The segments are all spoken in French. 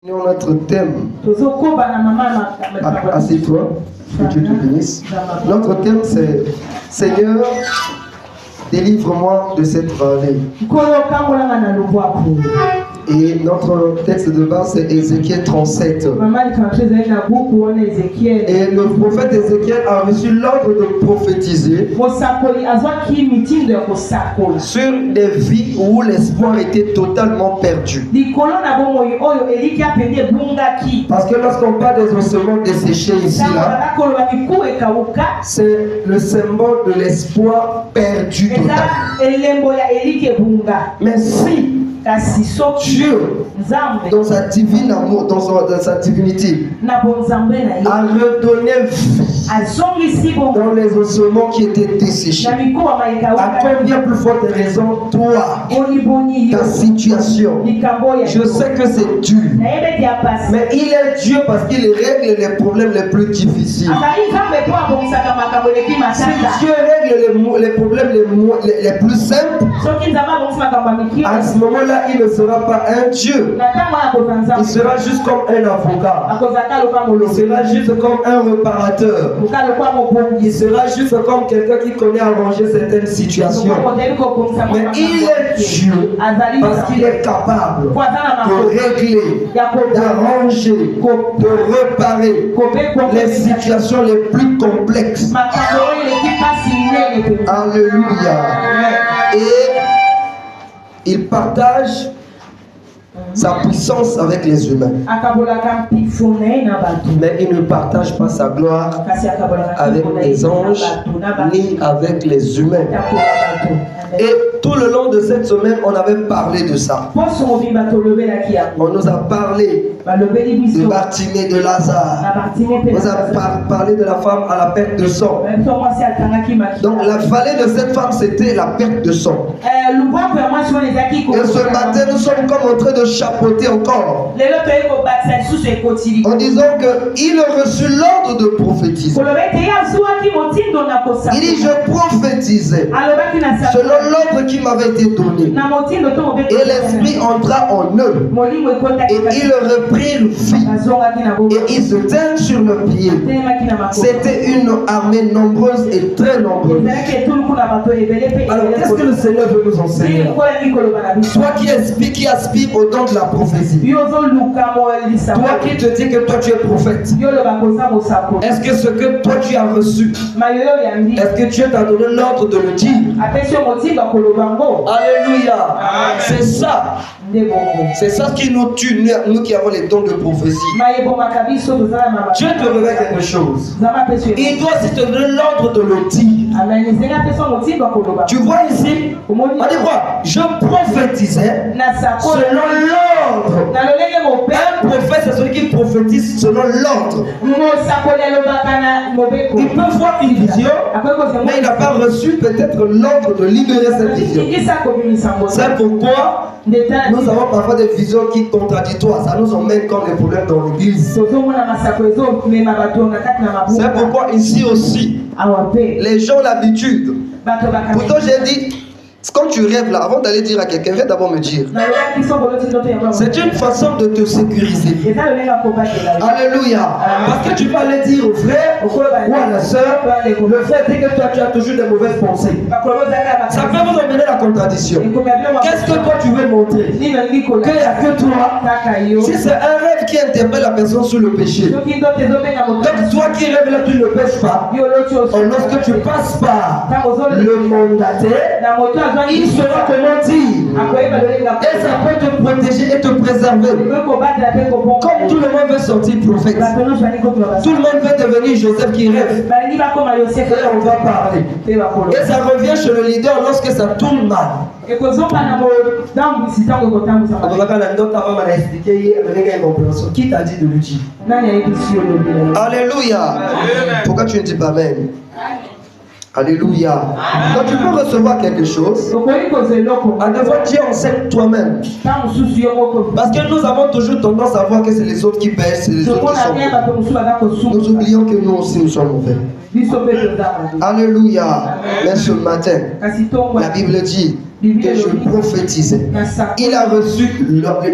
Notre thème, assieds-toi, que Dieu te bénisse. Notre thème c'est Seigneur, délivre-moi de cette vallée. Et notre texte de base c'est Ézéchiel 37. Et le prophète Ézéchiel a reçu l'ordre de prophétiser sur des vies où l'espoir était totalement perdu. Parce que lorsqu'on parle des ossements desséchés ici là, c'est le symbole de l'espoir perdu total. Mais si Dieu, dans sa divine amour, dans sa divinité, a redonné vie dans les ossements qui étaient desséchés, à combien plus forte raison, toi, ta situation, je sais que c'est dur, mais il est Dieu parce qu'il règle les problèmes les plus difficiles. Si Dieu règle les problèmes les plus simples, à ce moment-là, il ne sera pas un Dieu. Il sera juste comme un avocat. Il sera juste comme un réparateur. Il sera juste comme quelqu'un qui connaît arranger certaines situations. Mais il est Dieu parce qu'il est capable de régler, d'arranger, de réparer les situations les plus complexes. Alléluia. Et il partage sa puissance avec les humains. Mais il ne partage pas sa gloire avec les anges ni avec les humains. Et tout le long de cette semaine, on avait parlé de ça. On nous a parlé de Bartimée, de Lazare. On nous a parlé de la femme à la perte de sang. Donc la vallée de cette femme, c'était la perte de sang. Et ce matin, nous sommes comme en train de chapeauter encore, en disant qu'il a reçu l'ordre de prophétiser. Il dit, je prophétisais selon l'ordre qui m'avait été donné. Et l'esprit entra en eux. Et ils reprirent vie. Et ils se tinrent sur le pied. C'était une armée nombreuse et très nombreuse. Alors, qu'est-ce que le Seigneur veut nous enseigner? Toi qui aspires au don de la prophétie. Toi qui te dis que toi tu es prophète. Est-ce que ce que toi tu as reçu, est-ce que Dieu t'a donné l'ordre de le dire? Alléluia. C'est ça. C'est ça qui nous tue, nous qui avons les dons de prophétie. Dieu te révèle quelque chose. Il doit aussi te donner l'ordre de le dire. Tu vois ici, on dit quoi? Je prophétisais selon l'ordre. Un prophète, c'est celui qui prophétise selon l'ordre. Il peut voir une vision, mais il n'a pas reçu peut-être l'ordre de libérer cette vision. C'est pourquoi nous avons parfois des visions qui sont contradictoires. Ça nous emmène comme des problèmes dans l'église. C'est pourquoi ici aussi, les gens ont l'habitude. Pourtant j'ai dit, quand tu rêves là, avant d'aller dire à quelqu'un, viens d'abord me dire. C'est une façon de te sécuriser. Alléluia. Parce que tu peux aller dire au frère ou à la soeur, le frère dit que toi tu as toujours des mauvaises pensées. Ça peut vous emmener la contradiction. Qu'est-ce que toi tu veux montrer? Qu'il n'y a que toi. Si c'est un rêve qui interpelle la personne sur le péché, donc toi qui rêves là tu ne pêches pas. Lorsque tu passes par le mandataire, il sera comment dire. Et ça peut te protéger et te préserver. Comme tout le monde veut sortir prophète, tout le monde veut devenir Joseph qui rêve. Et on va parler. Et ça revient chez le leader lorsque ça tourne mal. Qui t'a dit de le dire? Alléluia. Pourquoi tu ne dis pas amen? Alléluia. Donc tu peux recevoir quelque chose. À devoir dire enseigne toi-même. Parce que nous avons toujours tendance à voir que c'est les autres qui pêchent, c'est les autres qui sont. Nous oublions que nous aussi nous sommes mauvais. Alléluia. Mais ce matin, la Bible dit que je prophétisais. Il a reçu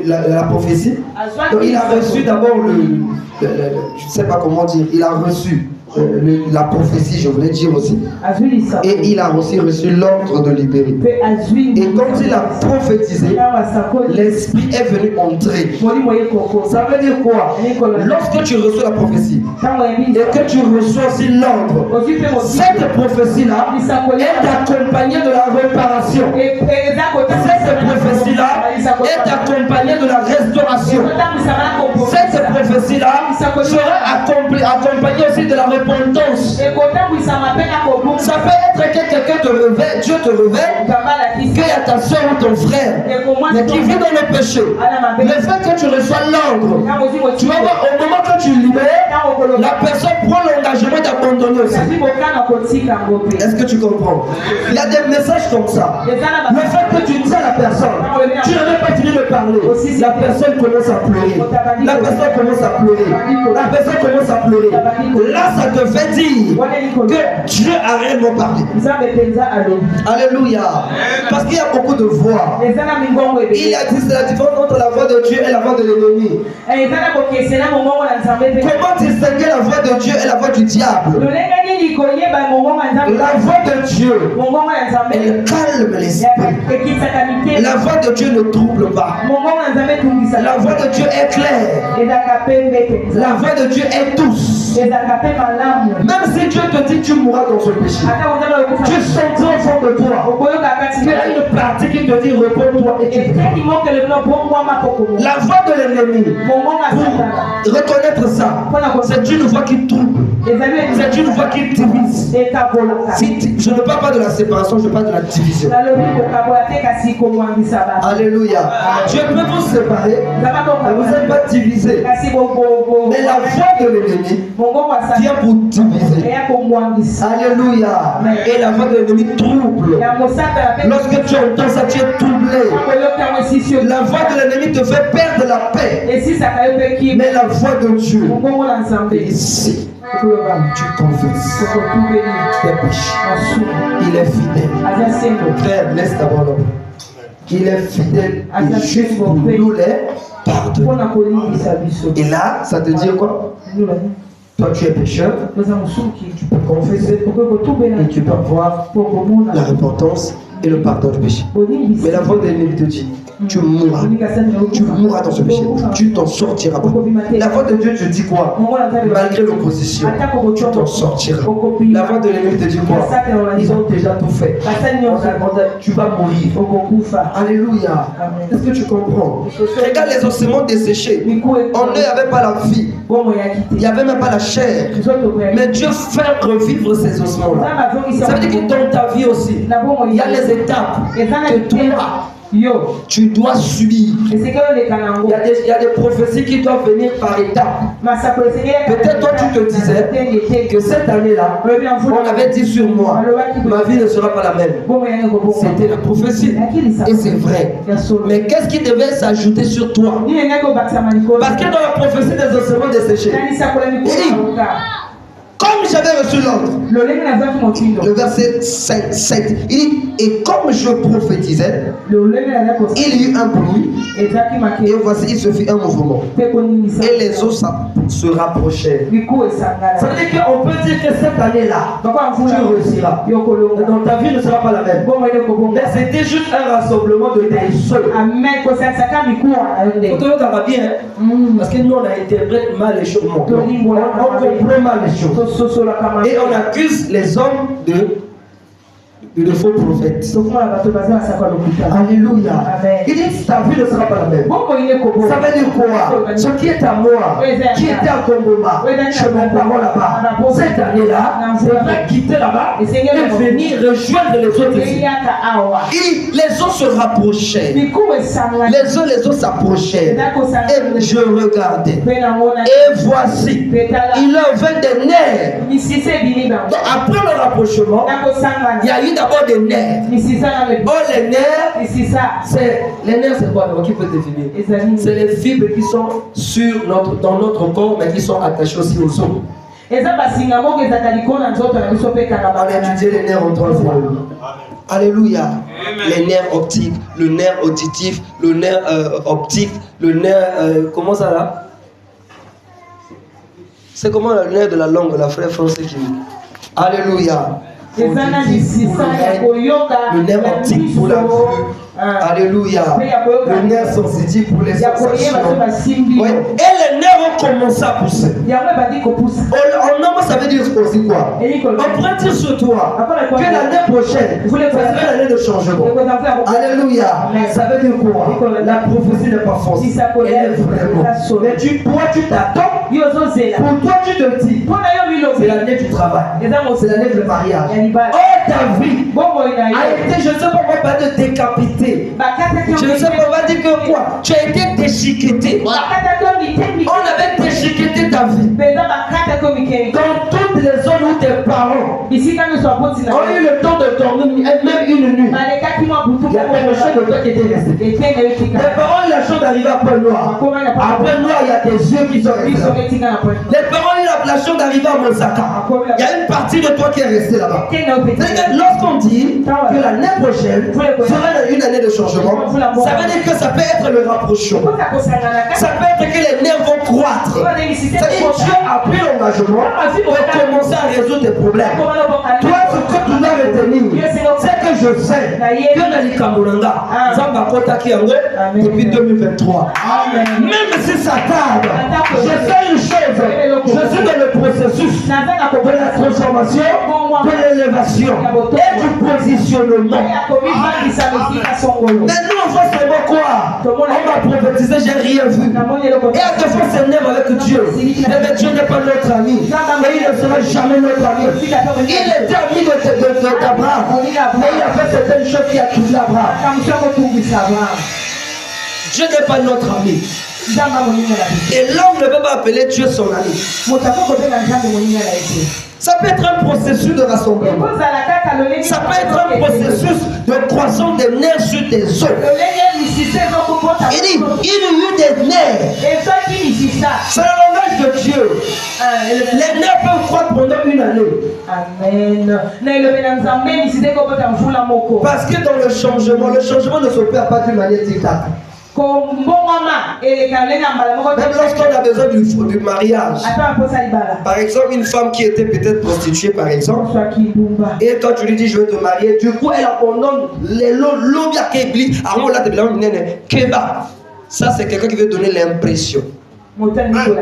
la prophétie. Donc il a reçu d'abord je ne sais pas comment dire, il a reçu la prophétie, je voulais dire aussi. Et il a aussi reçu l'ordre de libérer. Et quand il a prophétisé, l'esprit est venu entrer. Ça veut dire quoi? Lorsque tu reçois la prophétie et que tu reçois aussi l'ordre, cette prophétie-là est accompagnée de la réparation. Cette prophétie-là est accompagnée de la restauration. Cette prophétie-là sera accompagnée aussi de la repentance. Ça peut être que quelqu'un te révèle, Dieu te révèle qu'il y a ta soeur ou ton frère mais qui vit dans le péché. Le fait que tu reçois l'ordre, tu vas voir au moment que tu libères, la personne prend l'engagement d'abandonner aussi. Est-ce que tu comprends? Il y a des messages comme ça. Le fait que tu dis à la personne, tu n'avais pas fini de parler, la personne commence à pleurer. La personne commence à pleurer. La personne commence à pleurer. Là, ça te fait dire que Dieu a réellement parlé. Alléluia. Parce qu'il y a beaucoup de voix. Il y a la différence entre la voix de Dieu et la voix de l'ennemi. Comment distinguer la voix de Dieu et la voix du diable? La voix de Dieu, elle calme l'esprit. La voix de Dieu ne trouble pas. La voix de Dieu est claire. La voix de Dieu est douce. Même si Dieu te dit que tu mourras dans ce péché, tu sentiras au fond de toi qu'il y a une partie qui te dit repose-toi et tu la voix de l'ennemi, pour reconnaître ça, c'est une voix qui trouble. C'est une voix qui divise. Je ne parle pas de la séparation, je parle de la division. Alléluia. Dieu peut vous séparer, mais vous n'êtes pas divisé. Mais la voix de l'ennemi vient pour diviser. Alléluia. Et la voix de l'ennemi trouble. Lorsque tu entends ça, tu es troublé. La voix de l'ennemi te fait perdre la paix. Mais la voix de Dieu est ici. Tu confesses tes péchés. Il est fidèle. Frère, laisse d'abord l'homme. Il est fidèle et juste pour nous les pardonner. Et là, ça te dit quoi? Toi, tu es pécheur, tu peux confesser et tu peux avoir la repentance et le pardon du péché. Mais la voix de l'ennemi te dit, tu mourras dans ce péché, tu t'en sortiras pas. La voix de Dieu te dit quoi? Malgré l'opposition, tu t'en sortiras. La voix de l'ennemi te dit quoi? Ils ont déjà tout fait. Tu vas mourir. Alléluia. Est-ce que tu comprends? Regarde les ossements desséchés. En eux, il n'y avait pas la vie. Il n'y avait même pas la chair. Mais Dieu fait revivre ces ossements-là. Ça veut dire que dans ta vie aussi, il y a les étapes que toi, tu dois subir. Il y a des prophéties qui doivent venir par étapes. Peut-être toi tu te disais que cette année-là, on avait dit sur moi, ma vie ne sera pas la même. C'était la prophétie. Et c'est vrai. Mais qu'est-ce qui devait s'ajouter sur toi? Parce que dans la prophétie des ossements desséchés, comme j'avais reçu l'ordre, le verset 7, il dit, et comme je prophétisais, il y eut un bruit, et voici, il se fit un mouvement, et les eaux se rapprochèrent. Ça veut dire qu'on peut dire que cette année-là, tu réussiras. Dans ta vie ne sera pas la même. Mais c'était juste un rassemblement de tes soeurs. Faut que tu vas bien, parce que nous on interprète mal les choses. On comprend mal les choses. Et on accuse les hommes de faux prophètes. Alléluia. Il dit ta vie ne sera pas la même. Ça veut dire quoi? Ce qui est à moi, qui était à Kongoma, je m'en parle là-bas. Cette année-là, je vais quitter là-bas et venir rejoindre les autres ici. Et les autres se rapprochaient. Les autres s'approchaient. Et je regardais. Et voici, il leur vint des nerfs. Donc après le rapprochement, il y a eu d'abord des nerfs. Oh, les nerfs, c'est quoi? Qui peut définir? C'est les fibres qui sont dans notre corps, mais qui sont attachées aussi aux os. On a étudié les nerfs en 3 fois. Alléluia. Amen. Les nerfs optiques, le nerf auditif, le nerf optique, le nerf... comment ça là? C'est comment le nerf de la langue, la frère français qui dit. Alléluia. Le nerf optique pour la vue. Alléluia. Le nerf sensitif pour les sensations. Ouais. Et les nerfs ont commencé à pousser. En homme, ça veut dire aussi quoi? On pourrait dire sur toi que l'année prochaine, ça serait l'année de changement. Alléluia. Ça veut dire quoi? La prophétie n'est pas fausse. Elle est vraiment. Mais toi, tu t'attends. Pour toi, tu te dis, c'est l'année du travail. C'est l'année du mariage. Oh, ta vie a été, je ne sais pas de décapiter. Je ne sais pas dire que quoi. Tu as été déchiqueté. On avait déchiqueté ta vie. Dans toutes les zones où tes parents ont eu le temps de dormir, même une nuit. Il y a quelque chose de toi qui était resté. Les parents ont eu la chance d'arriver à Pointe-Noire. À Pointe-Noire, il y a tes yeux qui sont restés. Les parents ont eu la chance d'arriver à Monsaka. Il y a une partie de toi qui est restée là-bas. Lorsqu'on dit que l'année prochaine sera une année de changement, ça veut dire que ça peut être le rapprochement. Ça peut être que les nerfs vont croître. C'est-à-dire que Dieu a pris l'engagement pour commencer à résoudre tes problèmes. Toi, ce que tu dois retenir, c'est que je sais que Nali Kambolanga, Zamba Kotaki Yango, depuis 2023. Même si ça tarde, je sais une chose, je suis dans le processus de la transformation, de l'élévation et du positionnement. Maintenant, on voit seulement quoi? On va prophétiser, j'ai rien vu. Et à deux fois, c'est nerf avec Dieu. Mais Dieu n'est pas notre ami. Et il ne sera jamais notre ami. Il était ami d'Abraham. Mais il a fait certaines choses qui a troublé Abraham. Dieu n'est pas notre ami. Et l'homme ne peut pas appeler Dieu son ami. Ça peut être un processus de rassemblement. Ça peut être un processus de croissance des nerfs sur tes os. Il dit, il y a eu des nerfs. C'est le langage de Dieu. Les nerfs peuvent croître pendant une année. Amen. Parce que dans le changement ne s'opère pas d'une manière tic-tac. Même lorsqu'on a besoin du mariage, par exemple, une femme qui était peut-être prostituée, par exemple, et toi tu lui dis je veux te marier, du coup elle abandonne les lots bien qu'ébli, ça c'est quelqu'un qui veut donner l'impression.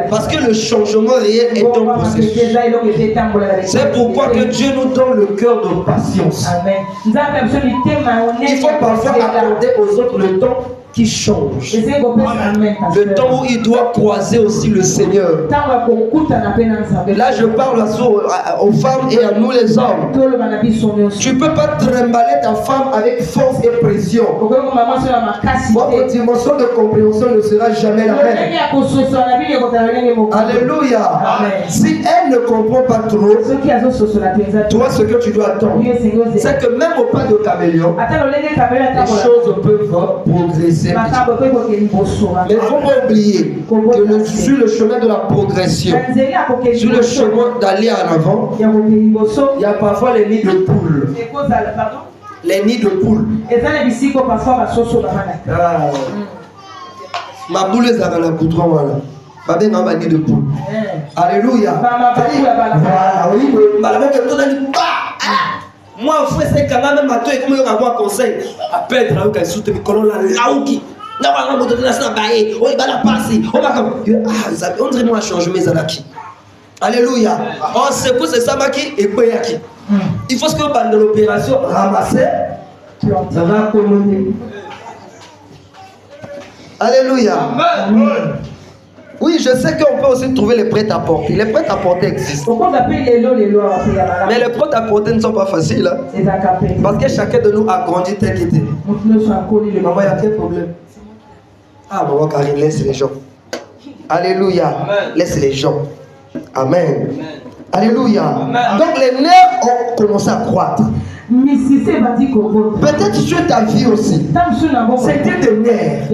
Parce que le changement réel est un processus. C'est pourquoi que Dieu nous donne le cœur de patience. Il faut parfois accorder aux autres le temps qui change. Le temps où il doit croiser aussi le Seigneur. Et là, je parle aux femmes et à nous les hommes. Tu ne peux pas trimballer ta femme avec force et pression. Votre dimension de compréhension ne sera jamais la même. Alléluia. Amen. Si elle ne comprend pas trop, toi, ce que tu dois attendre, c'est que même au pas de caméléon, les choses peuvent progresser. Mais il ne faut pas oublier que sur le chemin de la progression, sur le chemin d'aller en avant, il y a parfois les nids de poules. Les nids de poules. Ma boule est dans la goudron, voilà. Pas bien dans ma nid de poule. Alléluia. Voilà, oui. Moi, frère, c'est quand même matin et comme il y a un conseil, à peine, là, où il soutient les colonnes là, qui. Là, on va me donner ça, on va la passer. On va comme. Ah, on dirait moi changer mes alaki. Alléluia. On secoue, c'est ça, qui et quoi, qui. Il faut ce qu'on parle de l'opération, ramasser, ça va commander. Alléluia. Amen. Oui, je sais qu'on peut aussi trouver les prêts-à-porter. Les prêts-à-porter existent. Mais les prêts-à-porter ne sont pas faciles. Hein? Parce que chacun de nous a grandi tel qu'il était. Maman, il y a quel problème? Ah, maman, Karine, laisse les gens. Alléluia. Amen. Laisse les gens. Amen. Amen. Alléluia. Amen. Donc les nerfs ont commencé à croître. Peut-être sur ta vie aussi. C'était des nerfs.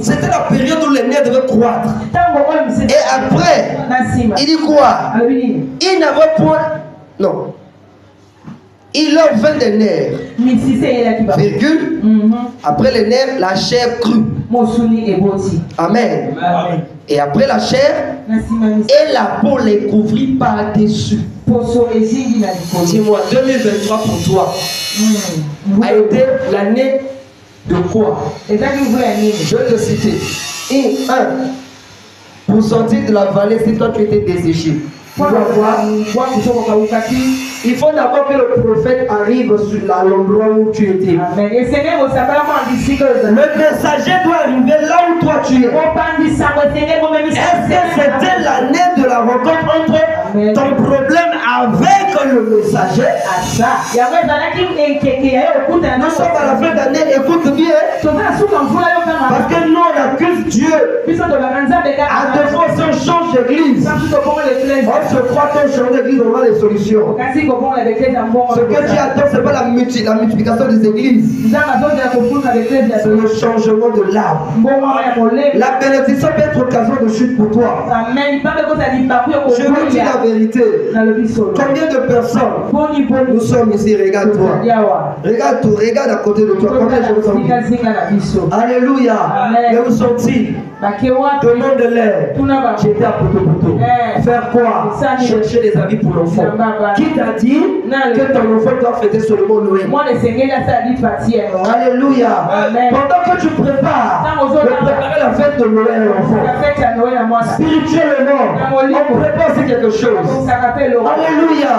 C'était la période où les nerfs devaient croître. Et après, il dit quoi? Il n'avait point. Non. Il leur vint des nerfs. Virgule. Après les nerfs, la chair crue. Amen. Et après la chair, et la peau les couvrit par-dessus. Dis-moi, 2023 pour toi a été l'année de quoi? Je vais te citer. Et 1. Pour sortir de la vallée, si toi tu étais desséché. Il faut d'abord que le prophète arrive sur l'endroit où tu étais. Amen. Le messager doit arriver là où toi tu es. Est-ce que c'était l'année de la rencontre entre ton problème avec le messager? Nous sommes à la fin d'année, écoute bien. Parce que nous on accuse Dieu. À deux fois si on change d'église, on se croit qu'on change d'église, on a les solutions. Ce que Dieu attend, ce n'est pas la multiplication des églises. C'est le changement de l'âme. La bénédiction peut être occasion de chute pour toi. Je vous dis la vérité. Combien de personnes nous sommes ici? Regarde-toi. Regarde-toi, regarde à côté de toi. Combien de gens sont ici? Alléluia. Mais où sont-ils? Demande de l'aide. J'étais à Poto. Faire quoi? Chercher des amis pour l'enfant. Qui t'a dit que ton enfant doit fêter seulement Noël? Alléluia. Pendant que tu prépares la fête de Noël à l'enfant, spirituellement, on prépare aussi quelque chose. Alléluia.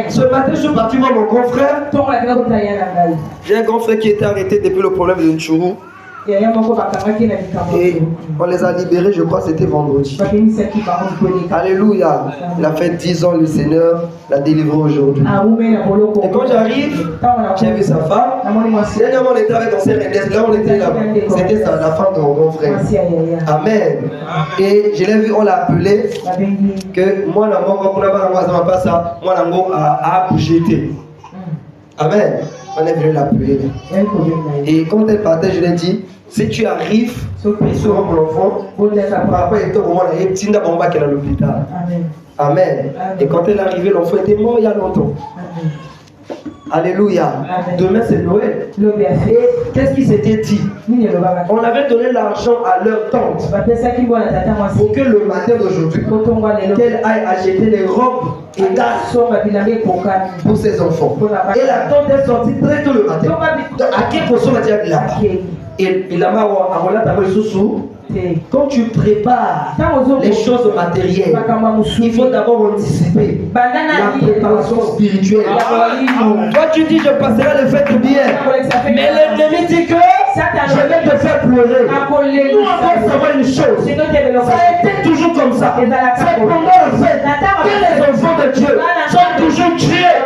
Ce matin, je suis parti voir mon grand frère. J'ai un grand frère qui était arrêté depuis le problème de Nchourou. Et on les a libérés, je crois que c'était vendredi. Alléluia. Il a fait 10 ans, le Seigneur l'a délivré aujourd'hui. Et quand j'arrive, j'ai vu sa femme. Dernièrement, on était avec Ancien Rennes. Là, on était là. C'était la femme de mon grand frère. Amen. Et je l'ai vu, on l'a appelé. Que moi, a bougeté. Amen. On est venu l'appeler. Et quand elle partait, je lui ai dit, si tu arrives, sur l'enfant, par rapport à l'hôpital. Amen. Et quand elle est arrivée, l'enfant était mort il y a longtemps. Alléluia. Demain c'est Noël. Et qu'est-ce qui s'était dit? On avait donné l'argent à leur tante pour que le matin d'aujourd'hui, qu'elle aille acheter les robes et dates pour ses enfants. Et la tante est sortie très tôt le matin. À quel point on a dit là-bas? Et il a sous. Quand tu prépares les choses matérielles, il faut d'abord anticiper la préparation spirituelle. Toi tu dis je passerai les fêtes bien, mais l'ennemi dit que je vais te faire pleurer. Nous on doit savoir une chose, ça a été toujours comme ça. C'est pendant la fête que les enfants de Dieu sont toujours tués.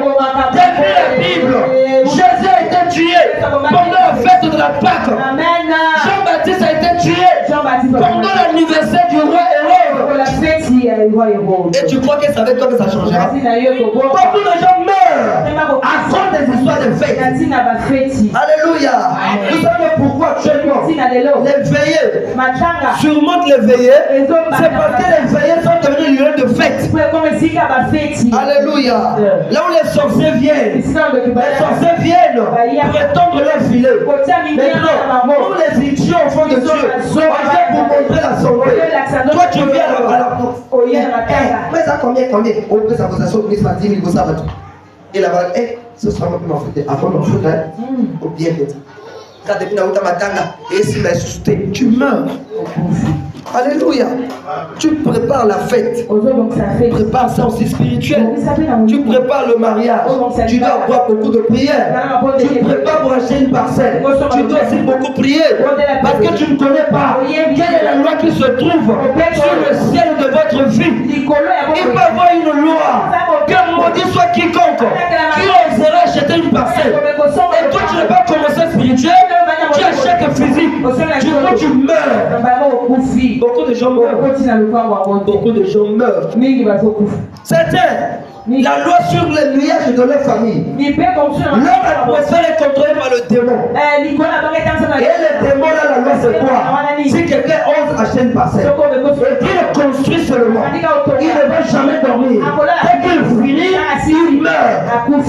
Depuis la Bible, Jésus a été tué pendant la fête de la Pâque. Jean-Baptiste a été tué pendant l'anniversaire du roi Hérode. Et tu crois que ça va être comme ça changera? Beaucoup de gens meurent à cause des histoires de fêtes. Alléluia. Vous savez pourquoi actuellement les veillées surmontent les veillées? C'est parce que les veillées sont devenues lieux de fête. Alléluia. Là où les sorciers viennent, pour étendre leur filet. Maintenant, nous les idiots au fond de Dieu, on vient pour montrer la santé. Toi tu viens à la porte. Mais ça combien? Au prix ça vous a sauté 10 000, vous savez tout. Et là-bas, ce sera moi qui m'en foutais. Avant m'en foutre, au bien fait. Quand tu meurs. Alléluia. Tu prépares la fête. Tu prépares ça aussi spirituel. Tu prépares le mariage. Tu dois avoir beaucoup de prières. Tu prépares pour acheter une parcelle. Tu dois aussi beaucoup prier. Parce que tu ne connais pas quelle est la loi qui se trouve sur le ciel de votre vie. Il peut y avoir une loi. Que maudit soit quiconque qui osera acheter une parcelle. Et toi tu n'as pas commencé spirituel. Tu achètes physique. Tu meurs. Beaucoup de gens meurent. Beaucoup de gens meurent. Certains, la loi sur les nuages de leur famille. Leur atmosphère est contrôlée par le démon. Et le démon, là, la loi, c'est quoi? Si quelqu'un ose acheter une parcelle et qu'il le construit seulement, il ne va jamais dormir. Dès qu'il finit, il meurt.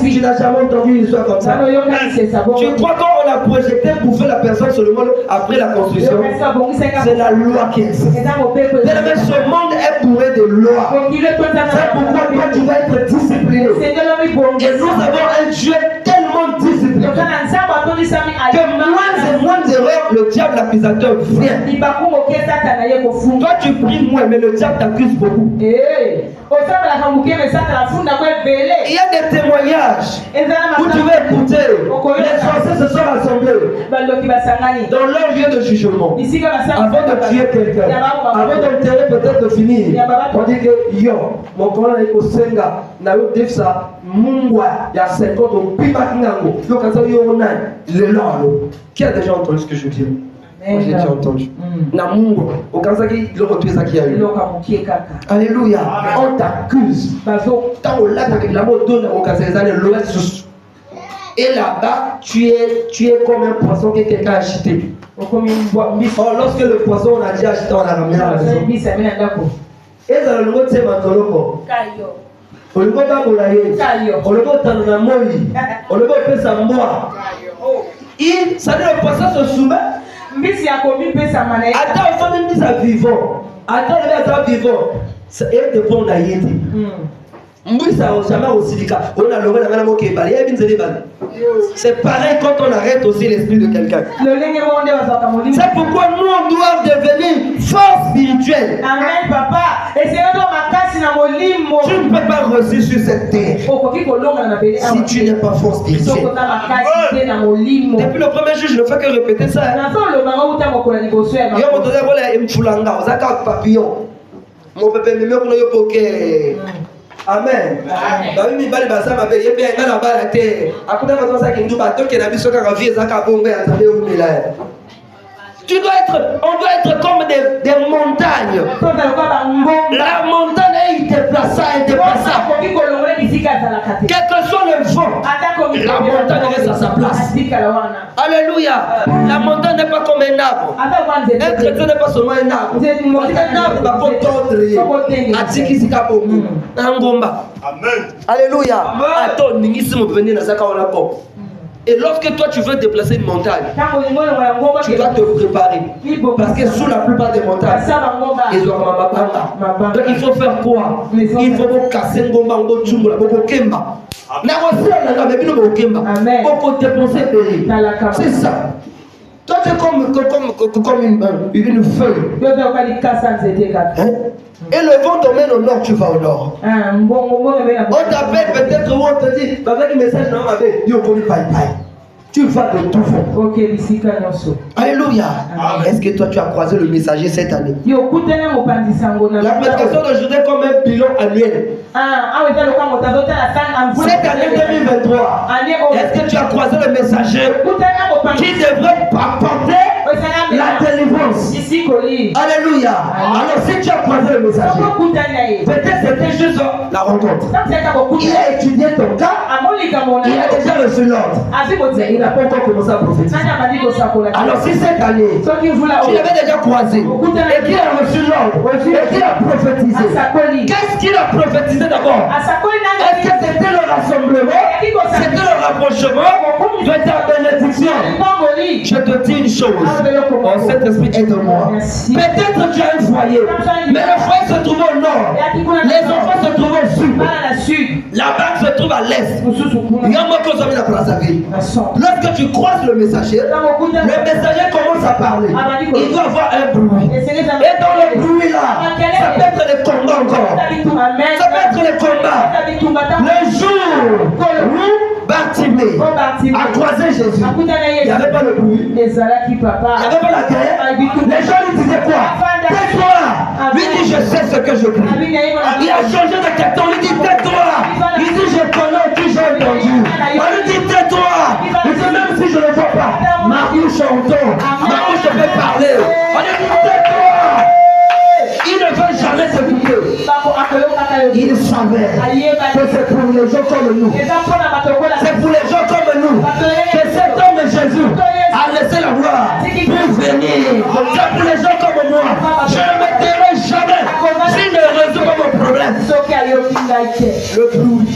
Tu n'as jamais entendu une histoire comme ça. Tu crois qu'on a projeté pour faire la personne sur le monde après la construction? C'est la loi qui existe. Mais ce monde est bourré de lois. C'est pourquoi toi tu vas être discipliné. Et nous avons un Dieu tellement discipliné que moins d'erreurs, le diable accusateur vient. Toi tu pries moins, mais le diable t'accuse beaucoup. Il y a des témoignages où tu vas écouter. Les Français se sont rassemblés dans leur lieu de jugement avant de tuer quelqu'un, avant d'enterrer, peut-être de finir. On dit que yo, mon collègue est au Senga, n'a eu dit ça, Mungwa, il y a 50 ans, Pibakinango, yo, quand ça y est, le lolo. Qui a déjà entendu ce que je dis? Moi j'ai déjà entendu. Namungwa, au Kazaki, le retour ça qui a eu. Alléluia. On t'accuse. Tant au lac avec la mot donne au Kazaki, l'ouest. Et là-bas, tu es comme un poisson que quelqu'un a acheté. Or, lorsque le poisson on a déjà acheté, on a ramené à la maison. Et dans le mot de ce matoloko, on le voit pas pour la haine, on le voit dans la moïe, on le voit faire sa mort. Et ça dit le poisson se soumet. Attends, il faut même dire ça vivant. Attends, il va vivant. Et te prendre la haine. C'est pareil quand on arrête aussi l'esprit de quelqu'un. C'est pourquoi nous on doit devenir force spirituelle. Amen, papa. Tu ne peux pas réussir sur cette terre si tu n'es pas force spirituelle. Depuis le premier jour, je ne fais que répéter ça. Mon papa me met Amen. On doit être comme des montagnes. La montagne est déplaçable. Quel que soit le vent, la montagne reste à sa place. Alléluia. La montagne n'est pas comme un arbre. Un chrétien n'est pas seulement un arbre. Un arbre va tordre. Amen. Alléluia. Attends, et lorsque toi tu veux déplacer une montagne, tu dois te préparer. Parce que sous la plupart des montagnes, ils ont un. Donc il faut faire quoi? Il faut casser un gomba, un tchumba, un kemba. C'est ça. Toi tu es comme une feuille. Hein? Et le vent t'emmène au nord, tu vas au nord. On t'appelle peut-être où on te dit, avec le message, non, tu vas de tout fond. Alléluia. Est-ce que toi tu as croisé le messager cette année? La prédication d'aujourd'hui est comme un bilan annuel. Cette année 2023, est-ce que tu as croisé le messager qui devrait apporter la délivrance? Alléluia. Alors si tu as croisé le messager, peut-être c'était juste la rencontre. Il a étudié ton cas, il a déjà reçu l'ordre, mais il n'a pas encore commencé à prophétiser. Alors si cette année, tu l'avais déjà croisé, et qu'il a reçu l'ordre, et qu'il a prophétisé, qu'est-ce qu'il a prophétisé d'abord? Est-ce que c'était le rassemblement? C'était le rapprochement de ta bénédiction? Je te dis une chose. Oh, cet esprit aide-moi. Peut-être tu as un foyer, mais le foyer se trouve au nord, les enfants se trouvent au sud, la banque se trouve à l'est. Lorsque tu croises le messager commence à parler. Il doit avoir un bruit. Et dans le bruit là, ça peut être les combats encore. Ça peut être les combats. Le jour où Bartimée a croisé Jésus, il n'y avait pas le bruit. Il n'y avait pas la guerre. Les gens lui disaient quoi? Tais-toi. Lui dit je sais ce que je crie. Il a changé de question. Il dit tais-toi. Il dit je connais qui j'ai entendu. On lui dit tais-toi. Il dit même si je ne vois pas, ma bouche entend, ma bouche peut parler. On lui dit tais-toi. Il ne veut jamais s'écouter. Il savait que c'est pour les gens comme nous. C'est pour les gens comme nous que cet homme Jésus a laissé la gloire pour venir. C'est pour les gens comme moi. Je ne m'éteindrai jamais s'il ne résout pas mon problème. Le bruit.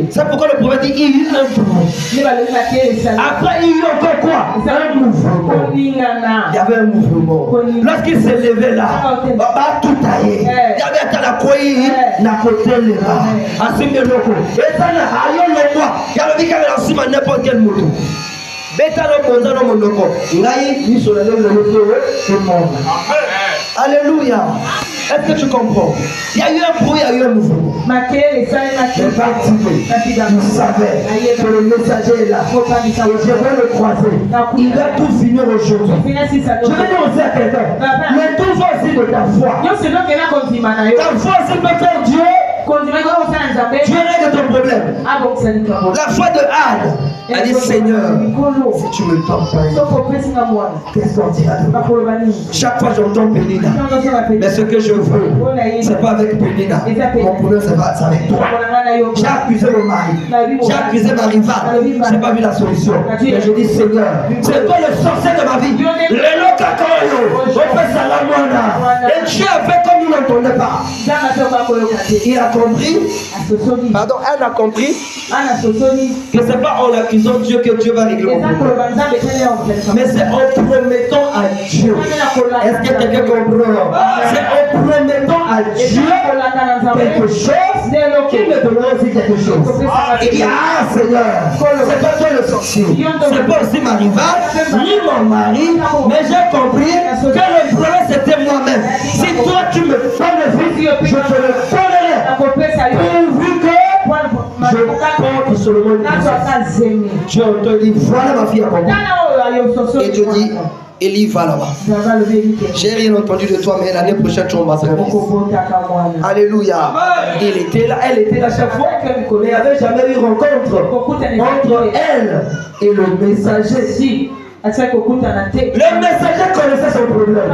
C'est pourquoi le prophète dit il y a eu un bruit. Après, il y a eu encore quoi? Un mouvement. Il y avait un mouvement. Lorsqu'il s'est levé là, tout taillé. Il y avait un talakoui, n'a côté là. Assez de locaux. Et ça n'a rien de moi. Il y a le vicaire dans ce n'importe quel moto. Alléluia. Est-ce que tu comprends? Il y a eu un bruit, il y a eu un mouvement. Le baptisé, tu savais que le messager est là. Je vais le croiser. Il va tout finir aujourd'hui. Je vais dire aussi à quelqu'un, mais tout va aussi de ta foi. Ta foi aussi peut faire Dieu. Dieu règle ton problème. La foi de Anne a dit Seigneur, si tu me tentes pas, qu'est-ce qu'on dira de moi? Chaque fois j'entends Pénina, mais ce que je veux, c'est pas avec Pénina. Mon problème, c'est avec toi. J'ai accusé mon mari, j'ai accusé ma rivale, j'ai pas vu la solution. Mais je dis Seigneur, c'est toi le sorcier de ma vie. Le Lokakayo, on fait ça la moine. Et Dieu a fait comme nous n'entendait pas. Il a compris, pardon, elle a compris que c'est pas en accusant Dieu que Dieu va régler mon problème. Mais c'est en promettant à Dieu. Est-ce que quelqu'un comprend? C'est en promettant à Dieu quelque chose qui me donnera aussi quelque chose. Il dit, ah Seigneur, c'est pas toi le sorcier, c'est pas aussi ma rivale, ni mon mari, mais j'ai compris que le problème c'était moi-même. Si toi tu me donnes le fils, je te le donnerai. Pourvu que je compte sur le monde. Dieu te dit, voilà ma fille à moi. Et Dieu dit, Élie va là-bas. J'ai rien entendu de toi, mais l'année prochaine tu vas se réveiller. Alléluia. Il était là, elle était là chaque fois, mais il n'y avait jamais eu rencontre entre elle et le messager. Le messager connaissait son problème,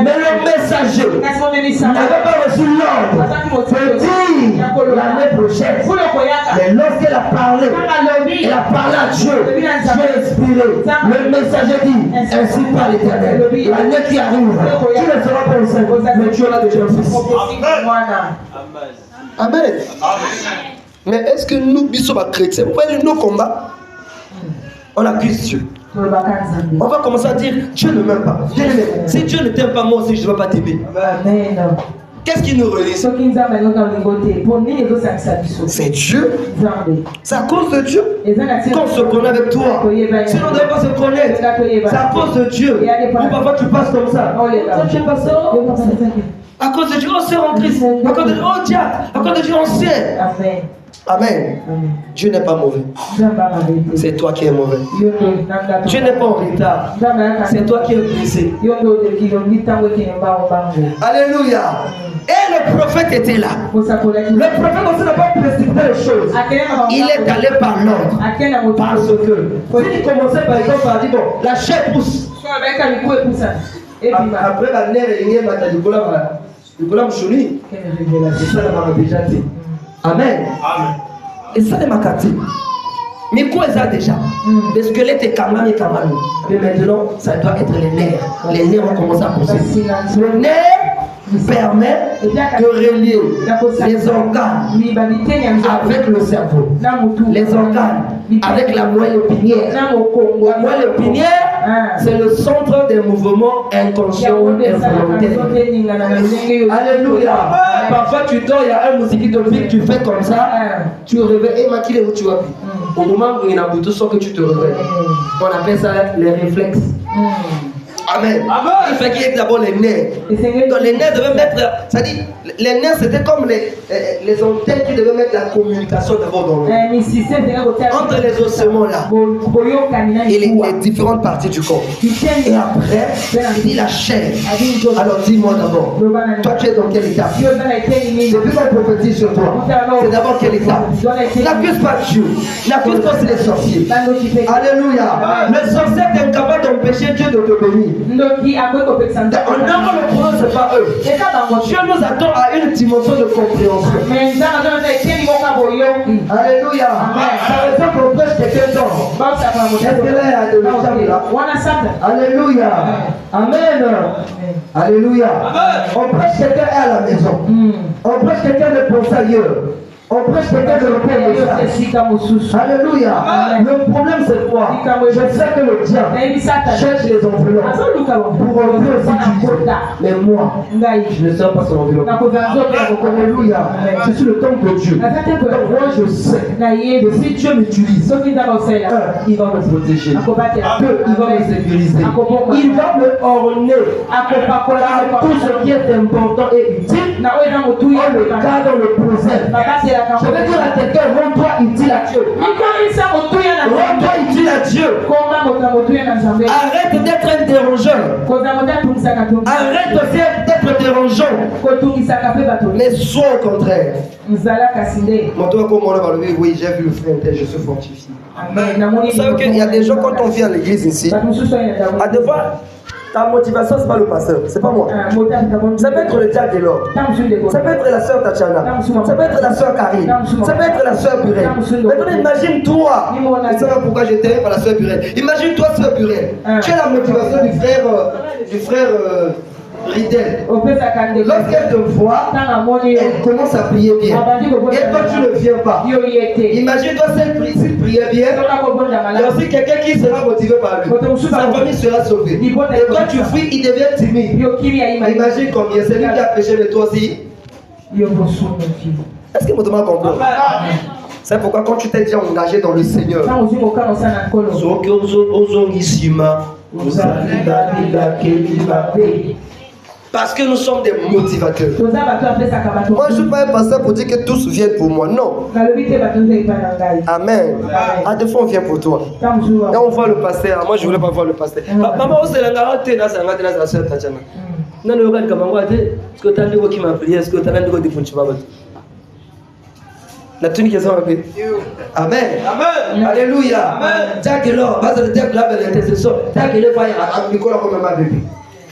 mais le messager n'avait pas reçu l'ordre de dire l'année prochaine. Mais lorsqu'elle a parlé, elle a parlé à Dieu, Dieu a inspiré. Le messager dit, ainsi par l'Éternel, l'année qui arrive, tu ne seras pas enceinte, mais tu auras déjà un fils. Amen. Mais est-ce que nous, bisous chrétiens, vous voyez nos combats, on accuse Dieu. On va commencer à dire Dieu ne m'aime pas. Si Dieu ne t'aime pas, moi aussi je ne vais pas t'aimer. Qu'est-ce qui nous relie? C'est Dieu. C'est à cause de Dieu qu'on se connaît avec toi. Sinon on ne doit pas se connaître. C'est à cause de Dieu. Ou parfois tu passes comme ça. Tu es passeur. À cause de Dieu on sert en Christ. À cause de Dieu on diable. À cause de Dieu on sert. Amen. Dieu n'est pas mauvais. C'est toi qui es mauvais. Dieu n'est pas en retard. C'est toi qui es blessé. Alléluia. Et le prophète était là. Le prophète aussi n'a pas précipité les choses. Il est allé par l'ordre. Parce que s'il commençait par exemple par dire bon, la chair pousse. Après la nerf et l'ingé va te dire ça m'a déjà dit. Amen. Et ça, c'est ma carte. Mais quoi ça déjà? Le squelette est quand même. Mais maintenant, ça doit être les nerfs. Les nerfs vont commencer à pousser. Le nerf permet de relier les organes avec le cerveau, les organes avec la moelle épinière. La moelle épinière, c'est le centre des mouvements inconscients et involontaires. Alléluia. Parfois tu dors, il y a un musique de pique, tu fais comme ça, tu réveilles, et maquille où tu vas. Au moment où il y a un bouton, sans que tu te réveilles. On appelle ça les réflexes. Amen. Il fait qu'il y ait d'abord les nerfs. Donc les nerfs devaient mettre, c'est-à-dire, les nerfs c'était comme les antennes qui devaient mettre la communication d'abord dans le entre les ossements là et les différentes parties du corps. Et après, il dit la chair. Alors dis-moi d'abord, toi tu es dans quel état? Depuis qu'on prophétise sur toi, c'est d'abord quel état? N'accuse pas Dieu, n'accuse pas les sorciers. Alléluia. Le sorcier est incapable d'empêcher Dieu de te bénir. En avant le problème, c'est pas eux. Dieu nous attend à une dimension de compréhension. Alléluia. Ça veut dire qu'on prêche quelqu'un d'autre. Est-ce que là, il y a de l'ensemble là? Alléluia. Amen. Alléluia. On prêche quelqu'un à la maison. On prêche quelqu'un de penser ailleurs. On prêche peut-être le message. Alléluia. Le problème c'est quoi? Je sais que le diable cherche les enveloppes pour enlever aussi du côté. Mais moi, je ne sers pas son enveloppe. Alléluia. Je suis le temple de Dieu. Donc moi je sais que si Dieu m'utilise, il va me protéger. Deux, il va me sécuriser. Il va me orner. Tout ce qui est important et utile, on le garde, on le possède. Je vais dire à quelqu'un, rends-toi utile à Dieu. Rends-toi utile à Dieu. Arrête d'être un dérangeant. Arrête d'être dérangeant. Mais sois au contraire. Oui, j'ai vu le frère, je suis fortifié. Vous savez qu'il y a des gens, quand on vient à l'église ici, à devoir. Ta motivation, ce n'est pas le pasteur, c'est pas moi. Ça peut être le diable de l'or. Ça peut être la soeur Tatiana. Ça peut être la soeur Karine. Ça peut être la soeur Purée. Maintenant, imagine-toi. Je ne sais pas pourquoi j'étais par la soeur Purée. Imagine-toi, soeur Purée. Tu as la motivation du frère Ridel. Lorsqu'elle te voit, elle commence à prier bien. Et toi, tu ne viens pas. Imagine-toi s'il priait bien. Il y a aussi quelqu'un qui sera motivé par lui. Sa famille sera sauvée. Et toi, tu fuis, il devient timide. Imagine combien. C'est lui qui a péché, mais toi aussi. Est-ce que vous demandez comprendre? C'est pourquoi quand tu t'es déjà engagé dans le Seigneur, parce que nous sommes des motivateurs. Moi, je ne suis pas un pasteur pour dire que tous viennent pour moi. Non. Amen. À deux fois, on vient pour toi. Et on voit le pasteur. Moi, je ne voulais pas voir le pasteur. Maman, c'est la garantie. La soeur Tatiana. Non, le regarde comme on va dire. Est-ce que tu as dit qui m'a prié? Est-ce que tu as dit que tu m'as dit? La tunique est sans papier. Amen. Amen. Alléluia. Amen. Jack et l'or. Base de terre, là, l'intercession. Jack et l'or, il y a un Nicolas comme ma bébé.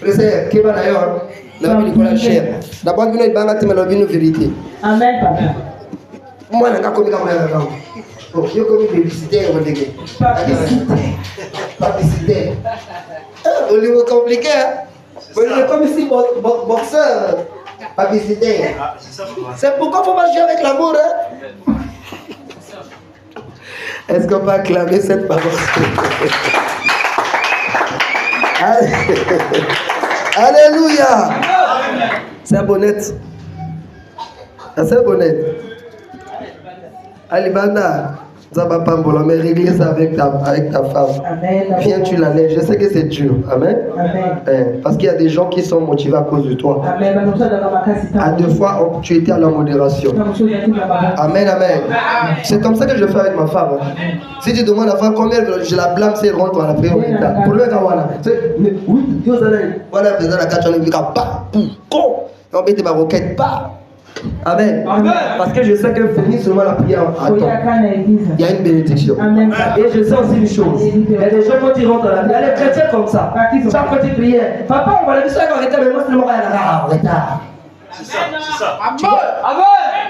Frère, qui va d'ailleurs, la Nicolas cher. D'abord, il y a une banque de vérité. Amen, papa. Moi, je n'ai pas commis comme un oh, je commis publicité, on dit publicité. Au niveau compliqué, on est comme ici, boxeur. Publicité. C'est pourquoi il faut pas jouer avec l'amour. Hein? Est-ce qu'on peut acclamer cette parole? Alléluia. C'est bonnette. C'est bonnette. Alibana. Mais régler ça avec ta femme. Amen. Viens, tu la lèves. Je sais que c'est dur. Amen. Amen. Parce qu'il y a des gens qui sont motivés à cause de toi. Amen. À deux fois, tu étais à la modération. Amen. Amen. C'est comme ça que je fais avec ma femme. Si tu demandes à la femme combien je la blâme, c'est rentre à la priorité. Pour le gars, voilà. Oui, Dieu voilà, besoin de la carte, on dit pas, con. On met des maroquettes, pas. Amen. Amen. Parce que je sais que finir seulement la prière à temps, il y a une bénédiction. Amen. Et je sais aussi une chose. Il y a des gens quand ils rentrent dans la vie, il y a les chrétiens comme ça. Chaque petite prière. Papa, on va aller sur la retard, mais moi c'est le moment en retard. C'est ça, c'est ça. Amen.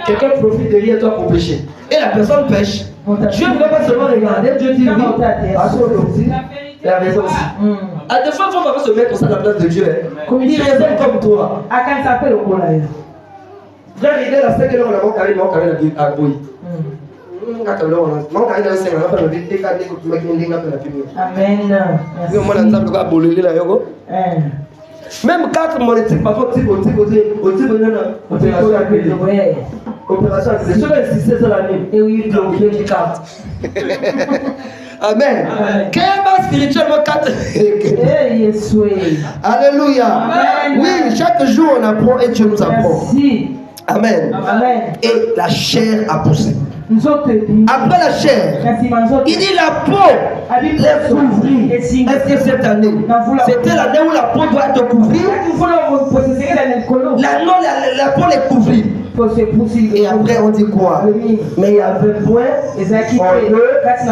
Quelqu'un profite de lui et toi pour pécher. Et la personne pêche. Dieu ne va pas seulement regarder, Dieu dit oui. À son aussi. Et la raison aussi. À des fois, il faut pas se mettre à la place de Dieu. Il raisonne comme toi. À quand ça s'appelle au collège? Frère, il est la seule qui est là, à Boy. Même 4 monétiques, parfois, opération, c'est sûr insister sur la nuit. Et oui, bloquer les cartes. Amen. Quel est spirituellement 4? Alléluia. Oui, chaque jour on apprend et Dieu nous apprend. Amen. Amen. Et la chair a poussé. Après la chair, il dit la peau les couvrir. Est-ce que cette année, c'était l'année où la peau doit te couvrir? La peau les couvrir. Et après on dit quoi? Mais il y avait point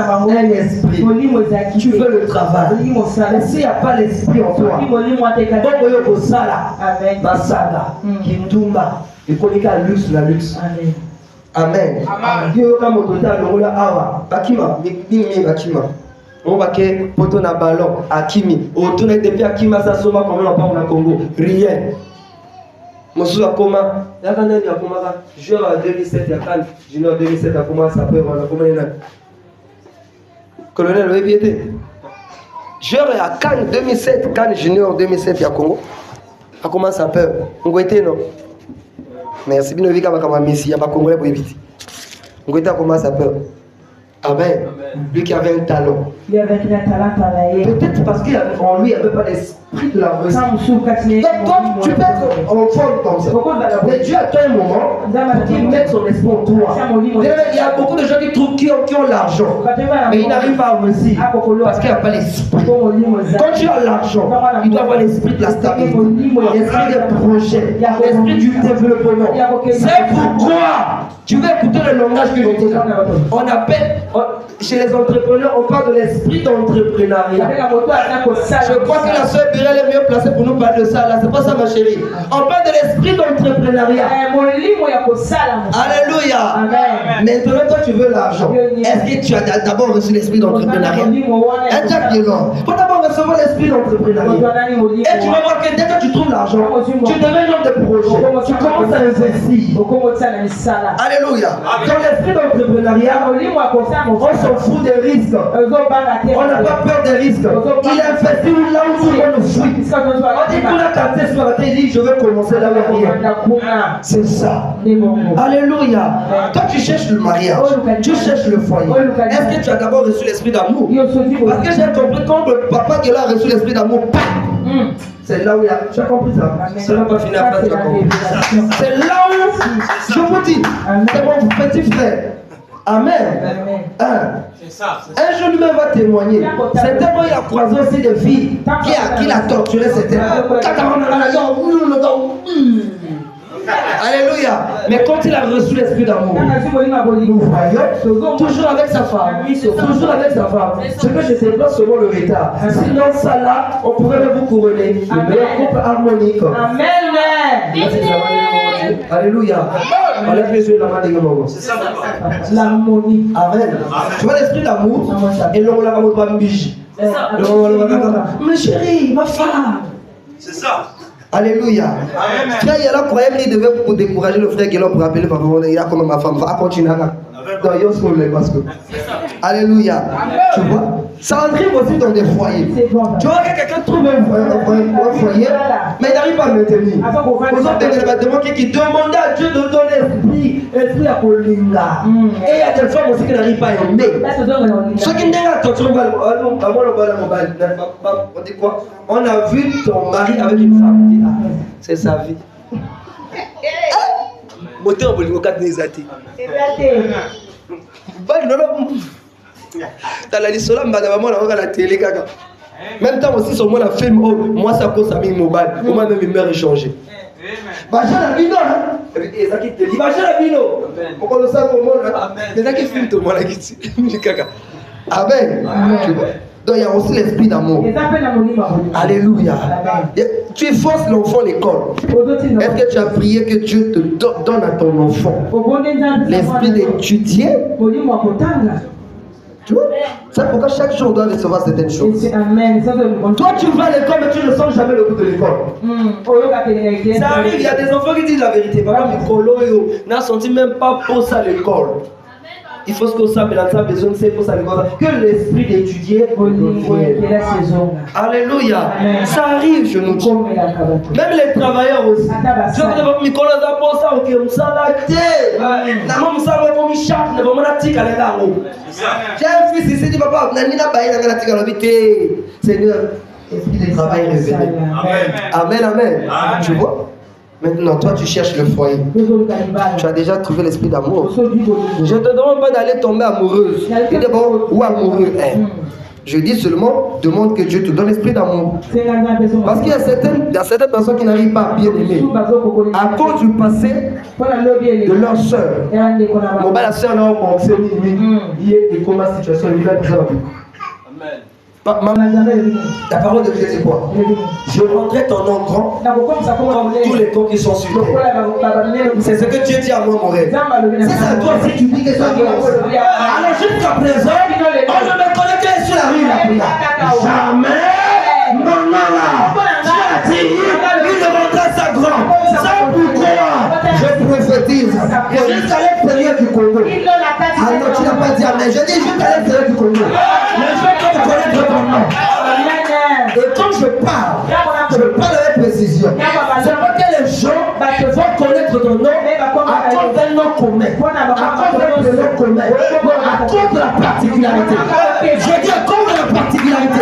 en eux un esprit. Tu veux le travail. Mais s'il n'y a pas l'esprit en toi, il connaît qu'à luxe, la luxe. Amen. Dieu comme au total le rôle awa. Bakima, bimi bakima. On va que poto na ballon, Akimi. Autour depuis Akima ça soma comme on parle au Congo. Rien. Mosu Akoma, Yakana Yakoma, joueur en 2007 Yakan, junior 2007 Akoma, ça peut voilà, comment il est. Colonel Webiete. Joueur à Cannes 2007, Cannes junior 2007 Yakongo. Akoma ça peut. Ngwete non. Merci bien Vika Bakama Messi, Yaba Congolais pour éviter. Ngwete Akoma ça peut. Amen. Lui qui avait un talent. Lui avec un talent travaillé. Peut-être parce qu'en lui il n'y avait pas l'esprit de la réussite. Donc toi, tu peux être en forme comme ça. Mais Dieu attend un moment pour qu'il mette son esprit en toi. Il y a beaucoup de gens qui ont l'argent, mais ils n'arrivent pas à réussir parce qu'il n'y a pas l'esprit. Quand tu as l'argent, il doit avoir l'esprit de la stabilité, l'esprit de projet, l'esprit du développement. C'est pourquoi tu veux écouter le langage que je dis là. On appelle, chez les entrepreneurs, on parle de l'esprit d'entrepreneuriat. Je crois que la sœur Birel est mieux placée pour nous parler de ça là. C'est pas ça ma chérie. On parle de l'esprit d'entrepreneuriat. Alléluia. Maintenant toi tu veux l'argent. Est-ce que tu as d'abord reçu l'esprit d'entrepreneuriat? Exactement. Il faut d'abord recevoir l'esprit d'entrepreneuriat. Et tu vas voir que dès que tu trouves l'argent, tu deviens un homme de projet. Tu commences à investir. Alléluia. Dans l'esprit d'entrepreneuriat, on s'en fout des risques. On n'a pas peur des risques. Il investit là où tout le monde fuit. On dit pour la quartier sur la télé, il dit je veux commencer là où il y a rien. C'est ça. Alléluia. Toi tu cherches le mariage, tu cherches le foyer. Est-ce que tu as d'abord reçu l'esprit d'amour? Parce que j'ai compris quand le papa qui a reçu l'esprit d'amour, c'est là où il y a. Tu as compris ça? C'est là où pas fini la phrase, tu as compris. C'est là où, je vous dis, c'est mon petit frère. Amen. C'est ça. Un jour lui-même va témoigner. Certainement il a croisé aussi des filles qui l'a torturé. Alléluia. Mais quand il a reçu l'esprit d'amour, nous voyons toujours avec sa femme. Toujours avec sa femme. Ce que je sais pas selon le retard. Sinon ça là, on pourrait même vous couronner. Le meilleur couple harmonique. Amen. Alléluia. Enlève les yeux de la main des gars. C'est ça, papa. L'harmonie. Amen. Tu vois l'esprit d'amour et l'on l'a pas bougie. Mais chérie, ma femme. C'est ça. Alléluia. Frère, il y a là croyait qu'il devait pour décourager le frère qui l'a pour rappeler papa, il a comme ma femme, va continuer là. Alléluia. Tu vois, ça arrive aussi dans des foyers. Tu vois que quelqu'un trouve un foyer, mais il n'arrive pas à maintenir. Aux autres, il y a des gens qui demandent à Dieu de donner esprit à Kolinga. Et il y a des femmes aussi qui n'arrivent pas à aimer. Ceux qui n'ont pas attention, on dit quoi? On a vu ton mari avec une femme. C'est sa vie. Moté en bolingo 4 nizati. Dans la liste là, madame, on a la télé kaka. Même temps aussi sur moi la film, oh, moi ça cause à mi mobile. Moi même mes mères échangé. Baja la bino hein. Et ça qui te dit baja la bino. Pourquoi le sang au monde là? Mais ça qui filme tout moi la qui kaka. Amen. Donc il y a aussi l'esprit d'amour. Alléluia. Tu forces l'enfant à l'école. Est-ce que tu as prié que Dieu te donne à ton enfant l'esprit d'étudier? Tu vois? C'est pourquoi chaque jour on doit recevoir certaines choses. Toi tu vas à l'école mais tu ne sens jamais le goût de l'école. Ça arrive, il y a des enfants qui disent la vérité. Papa Mikolo, n'a senti même pas pour ça à l'école. Il faut que ça, mais ça besoin de c'est pour ça que l'esprit d'étudier. Alléluia. Ça arrive, je nous dis. Même les travailleurs aussi. Je vais vous dire, Nicolas a pensé ok, on s'en a dit. Maman, ça va comme chaque, ne va pas tic à l'égarou. J'ai un fils ici, dit papa, Nani n'a pas eu la tic à l'habité. Seigneur, esprit de travail révélé. Amen, amen. Tu vois? Maintenant, toi, tu cherches le foyer. Tu as déjà trouvé l'esprit d'amour. Je ne te demande pas d'aller tomber amoureuse. Tu dis bon, ou amoureux. Je dis seulement, demande que Dieu te donne l'esprit d'amour. Parce qu'il y a certaines personnes qui n'arrivent pas à bien aimer. À cause du passé de leur soeur. Mon la soeur n'a pas pensé, il est comme la situation, il va être très rapide. Amen. La parole de Dieu c'est quoi? Je rendrai ton nom grand comme tous les cons qui sont sur terre. C'est ce que Dieu dit à moi, mon rêve. C'est ça, toi aussi tu dis que ça doit. Alors jusqu'à présent, on ne me connaît que sur la rue, la prière. Jamais, non, là. Tu as dit, il rendra ça grand. Ça pour bêtise. Jusqu'à l'extérieur du Congo. Ah non, tu n'as pas dit amen. Je dis jusqu'à l'extérieur du Congo. Les gens vont connaître ton nom. Et quand je parle avec précision. C'est pas que les gens vont connaître ton nom à cause d'un nom commun, à cause d'un nom commun, à cause de la particularité. Je dis à cause de la particularité.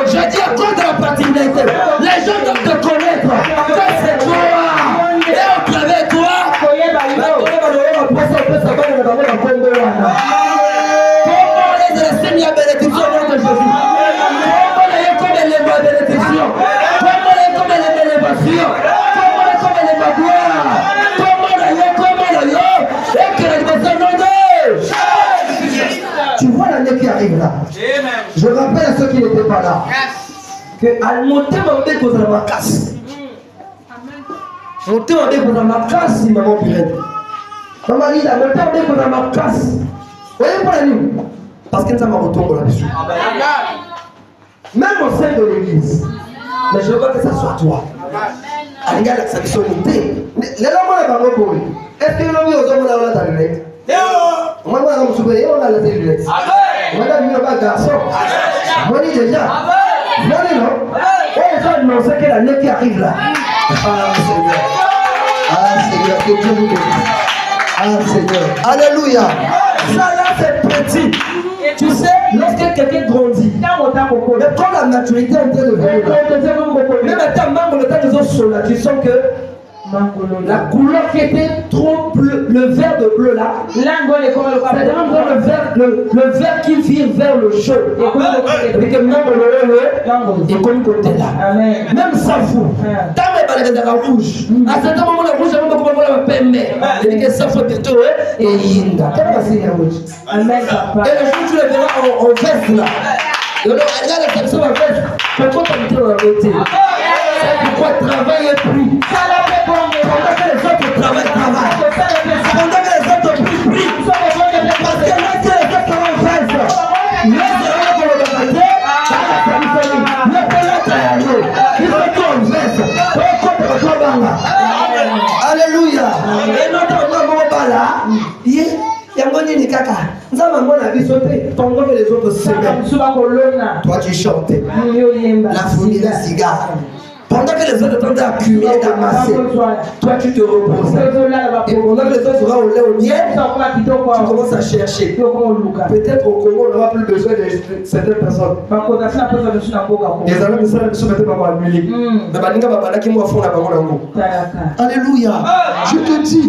Je dis à cause de la particularité. Les gens doivent te connaître. Que c'est toi. Et au travers de toi, comment les enseigne la bénédiction au nom de Jésus? Comment les comme les bénédictions? Comment les comme les élévations? Comment les comme les gloires? Comment les et que les personnes tu vois l'année qui arrive là. Je rappelle à ceux qui n'étaient pas là que à monter mon bec aux amakas. Monter mon bec aux amakas, maman Pirette. Maman Lida, monter mon bec aux amakas. Vous voyez pour la nuit? Parce que nous avons retourné là-dessus. Même au sein de l'église. Mais je veux que ça soit toi. Alinga la sanctionné. Les hommes là pour lui. Est-ce que l'homme aux hommes là dans le direct? Moi on me souvient on a la direct. Moi là il y a pas garçon. Moi dis déjà. Moi non. On va annoncer que l'année qui arrive là. Ah Seigneur. Ah Seigneur, que Dieu vous bénisse. Ah Seigneur. Alléluia. Ça là c'est petit. Tu sais, lorsque quelqu'un grandit, mais quand la maturité est en train de venir, même à ta main, le temps de sont là, tu sens que la couleur qui était trop bleu, le vert de bleu là, c'est le vert qui vire vers le jaune. Et que même le et comme côté là. Même ça fout. Tant même dans la rouge. À ce moment la rouge, on va voir la permet. Et que ça faut bientôt et Yinga. Qu'est-ce que c'est la rouge? Amen. Et le jour tu le verras en veste là. Et on regarde la personne en veste. Pourquoi tu as mis dans la beauté? C'est pourquoi travail est pris. Pendant que les autres travaillent. Pendant que les autres prient. Parce que là, c'est les autres en veste. Là, c'est là pour le baptême. Là, pour l'être allé. Il faut qu'on veste. Alléluia. Et notre maman là, il y a un bon kaka. Nous avons un avis sauté. Pendant que les autres s'aiment. Toi, tu chantes. La fournie, la cigare. Pendant que les autres tentent d'accumuler, d'amasser, toi tu te reposes. Et pendant que les autres seront au lait au miel, tu commences à chercher. Peut-être au Congo, on n'aura plus besoin de certaines personnes. Les amis, ça ne sont pas annulés. Alléluia. Je te dis,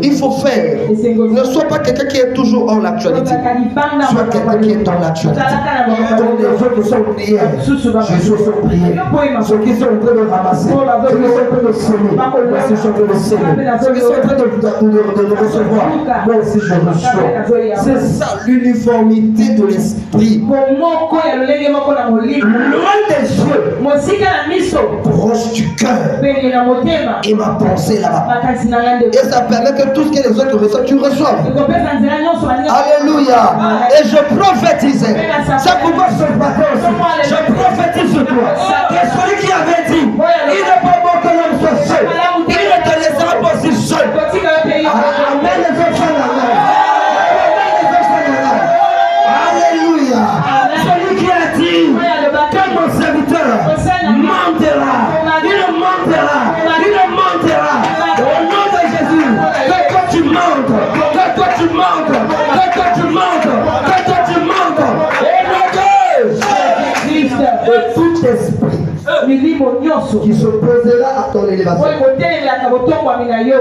il faut faire. Ne sois pas quelqu'un qui est toujours hors l'actualité. Sois quelqu'un qui est dans l'actualité. Quand les autres sont oubliés, je suis oublié. Ceux qui sont en train de ramasser, ceux qui sont en train de semer, moi aussi je suis en train de semer. Ceux qui sont en train de recevoir, moi aussi je reçois. C'est ça l'uniformité de l'esprit. Loin des yeux, proche du cœur. Et ma pensée là-bas. Et ça permet que tout ce que les autres reçoivent, tu reçois. Alléluia. Et je prophétisais. Ça pourquoi ce matin aussi, je prophétise sur toi. Que celui qui avait dit, il n'est pas bon que l'homme soit seul. Il ne te laissera pas aussi seul. Amen les enfants Alléluia. Celui qui a dit que mon serviteur montera. Il montera. Au nom de Jésus. Que toi tu montes. Que toi tu montes. Que toi tu montes. Que toi tu montes. Au nom de Christ. Et tout esprit qui s'opposera à ton élévation.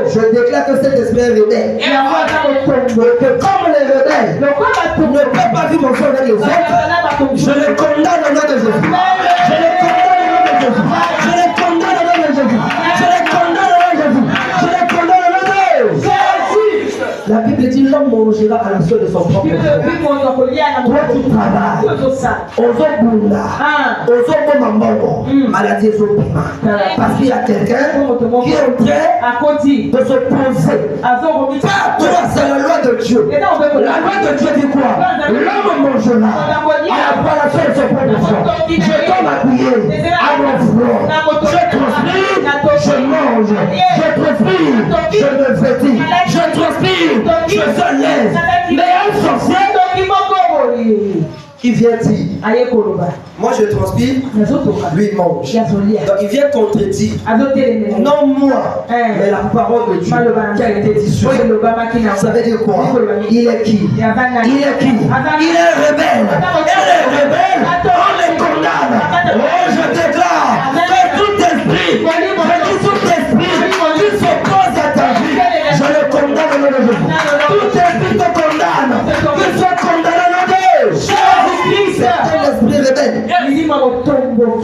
Je déclare que cet esprit est rebelle. Que comme les rebelles ne peuvent pas vivre ensemble avec les autres, je les condamne au nom de Jésus. Je les condamne au nom de Jésus. Je les condamne au nom de Jésus. Je les condamne au nom de Jésus. Je les condamne au nom de Jésus. La Bible dit l'homme mangera à la sueur de son propre corps. Toi tu travailles. Ozobunda. Ozobomambongo. Maladie Ezobima. Parce qu'il y a quelqu'un qui est en train de se poser. Pas toi, c'est la loi de Dieu. La loi de Dieu dit quoi? L'homme mangera à la sueur de son propre corps. Je dois m'appuyer à mon front. Je transmets. je mange, je transpire, je me fatigue, je transpire, je se lève. Mais un sorcier qui vient dire, moi je transpire, lui mange. Donc il vient contredire, non moi, mais la parole de Dieu qui a été dit sur lui. Ça veut dire quoi? Il est qui? Il est qui? Il est rebelle. Elle est rebelle, on les condamne. Oh, je déclare que tout esprit, qui s'oppose à ta vie, je le condamne au nom de Jésus. Tout esprit te condamne, qu'il soit condamné au nom de Jésus. C'est un esprit rebelle.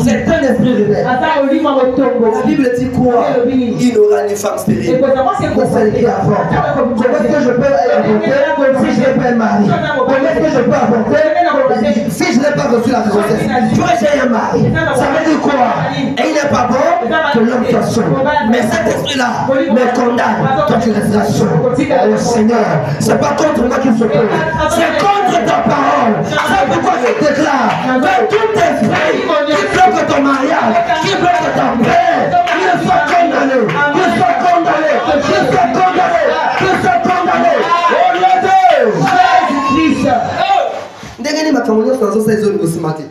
C'est un esprit rebelle. La Bible dit quoi? Il n'aura ni femme stérile. C'est celle qui avorte. Comment est-ce que je peux avorter si je n'ai pas un mari? Comment est-ce que je peux avorter si je n'ai pas reçu la grossesse? Tu vois, j'ai un mari. Ça veut dire quoi? Et il n'est pas bon que l'homme soit seul. Mais cet esprit-là me condamne. Toi, tu resteras seul. Oh Seigneur, c'est pas contre moi qu'il s'oppose. C'est contre ta parole. C'est pourquoi je déclare que tout esprit qui bloque ton mariage, qui bloque ta paix, qu'il soit condamné, qu'il soit condamné, qu'il soit condamné, qu'il soit condamné. Au nom de Jésus-Christ. Ndengeni makambo nyonso nazosa ezoli kosimate.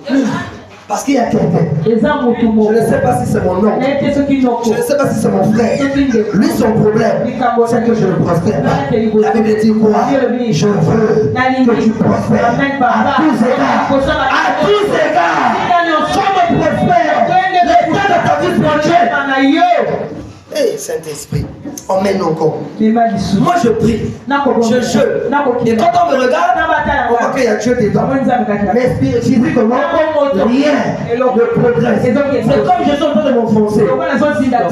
Parce qu'il y a quelqu'un. Je ne sais pas si c'est mon oncle. Je ne sais pas si c'est mon frère. Lui, son problème, c'est que je ne prospère pas. La Bible dit quoi? Je veux que tu prospères à tous égards. À tous égards. Comme prospère. L'état de ta vie spirituelle. Hey, Saint-Esprit, emmène encore. Moi je prie, je jeûne. Et quand on me regarde, on voit qu'il y a Dieu dedans. Mais physiquement, rien ne progresse. C'est comme je suis en train de m'enfoncer.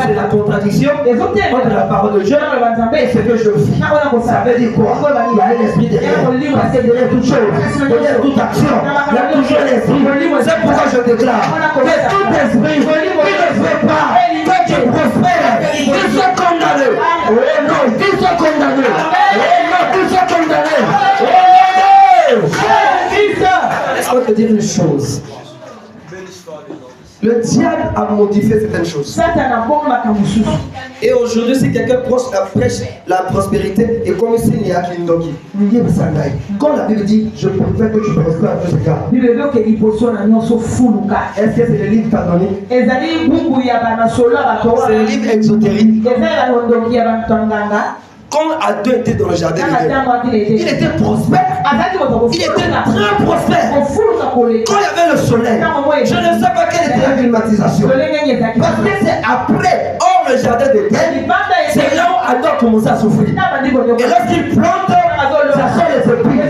C'est la contradiction entre la parole de Dieu et ce que je fais. Ça veut dire quoi? Il y a un esprit derrière. Parce que derrière toute chose, derrière toute action, il y a toujours un esprit. C'est pourquoi je déclare que tout esprit qui ne veut pas que tu prospères, qu'il soit condamné. Oh non, qu'il soit condamné. Oh non, qu'il soit condamné. Oh non. Laisse-moi te dire une chose. Le diable a modifié certaines choses. Et aujourd'hui, si quelqu'un prêche la prospérité, et comme s'il n'y a qu'une doki, quand la Bible dit, je préfère que tu prospères à tous égards, est-ce que c'est le livre canonique? C'est le livre exotérique. Quand Adam était dans le jardin il était prospère. Il était très prospère. Quand il y avait le soleil, je ne sais pas quelle était la climatisation. Parce que c'est après, hors le jardin d'Éden, c'est là où Adam commençait à souffrir. Et lorsqu'il plante, ça sort les épines.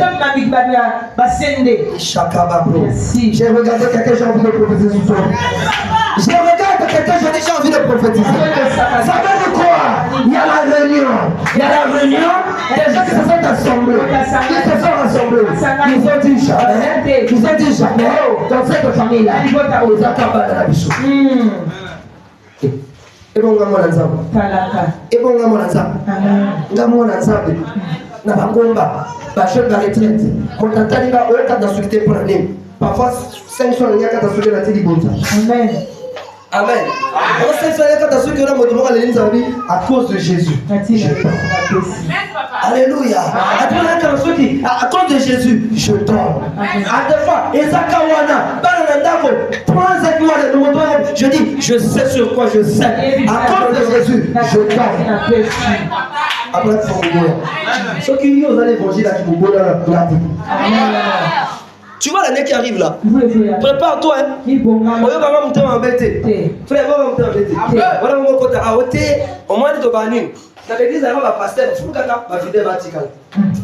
J'ai regardé quelqu'un, j'ai envie de prophétiser ce soir. J'ai regardé quelqu'un, j'ai envie de prophétiser. Ça veut dire quoi? Il y a la réunion. Il y a la réunion, les gens qui se sont assemblés. Ils se sont rassemblés. Ils ont dit jamais. Ils ont dit jamais. Dans cette famille-là, ils vont aux acabas de la bichou. Et bon, on a l'ensemble. Et bon, on a l'ensemble. On a l'ensemble. Na bangomba, bachel de la retraite. Mon tata n'a pas eu d'insulter pour l'année. Parfois, 500 il y a qu'à t'assurer la télé. Amen. Amen. Alors, 500 il y a qu'à t'assurer que là, mon devoir à cause de Jésus. Alléluia. À cause de Jésus, je dors. À deux fois, Ezakawana, je dis, je sais sur quoi je sais. À cause de Jésus, je dors. Après, il faut mourir. Ceux qui osent aller l'évangile à Kibobola, tu vois l'année qui arrive là. Prépare-toi. Hein. Frère, voilà mon côté. Au moins de Banim. Dans l'église, il y a un pasteur.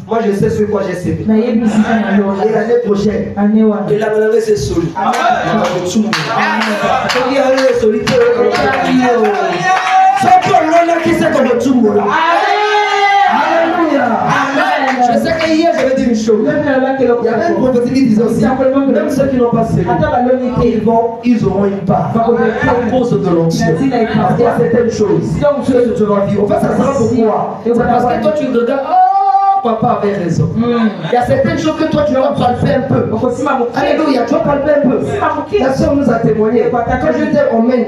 Moi, je sais sur quoi j'ai sévi. Et l'année prochaine, il a mené ses souls. Je sais que hier j'avais dit une chose. Il y avait une prophétie qui disait aussi, même ceux qui n'ont pas sévi, ils auront une part à cause de l'onction. Parce qu'il y a certaines choses que tu vas vivre. En fait, ça sera pour moi. C'est parce que toi tu regardes, oh papa avait raison. Il y a certaines choses que toi tu dois palper un peu. Alléluia, tu dois palper un peu. La soeur nous a témoigné. Quand je disais on met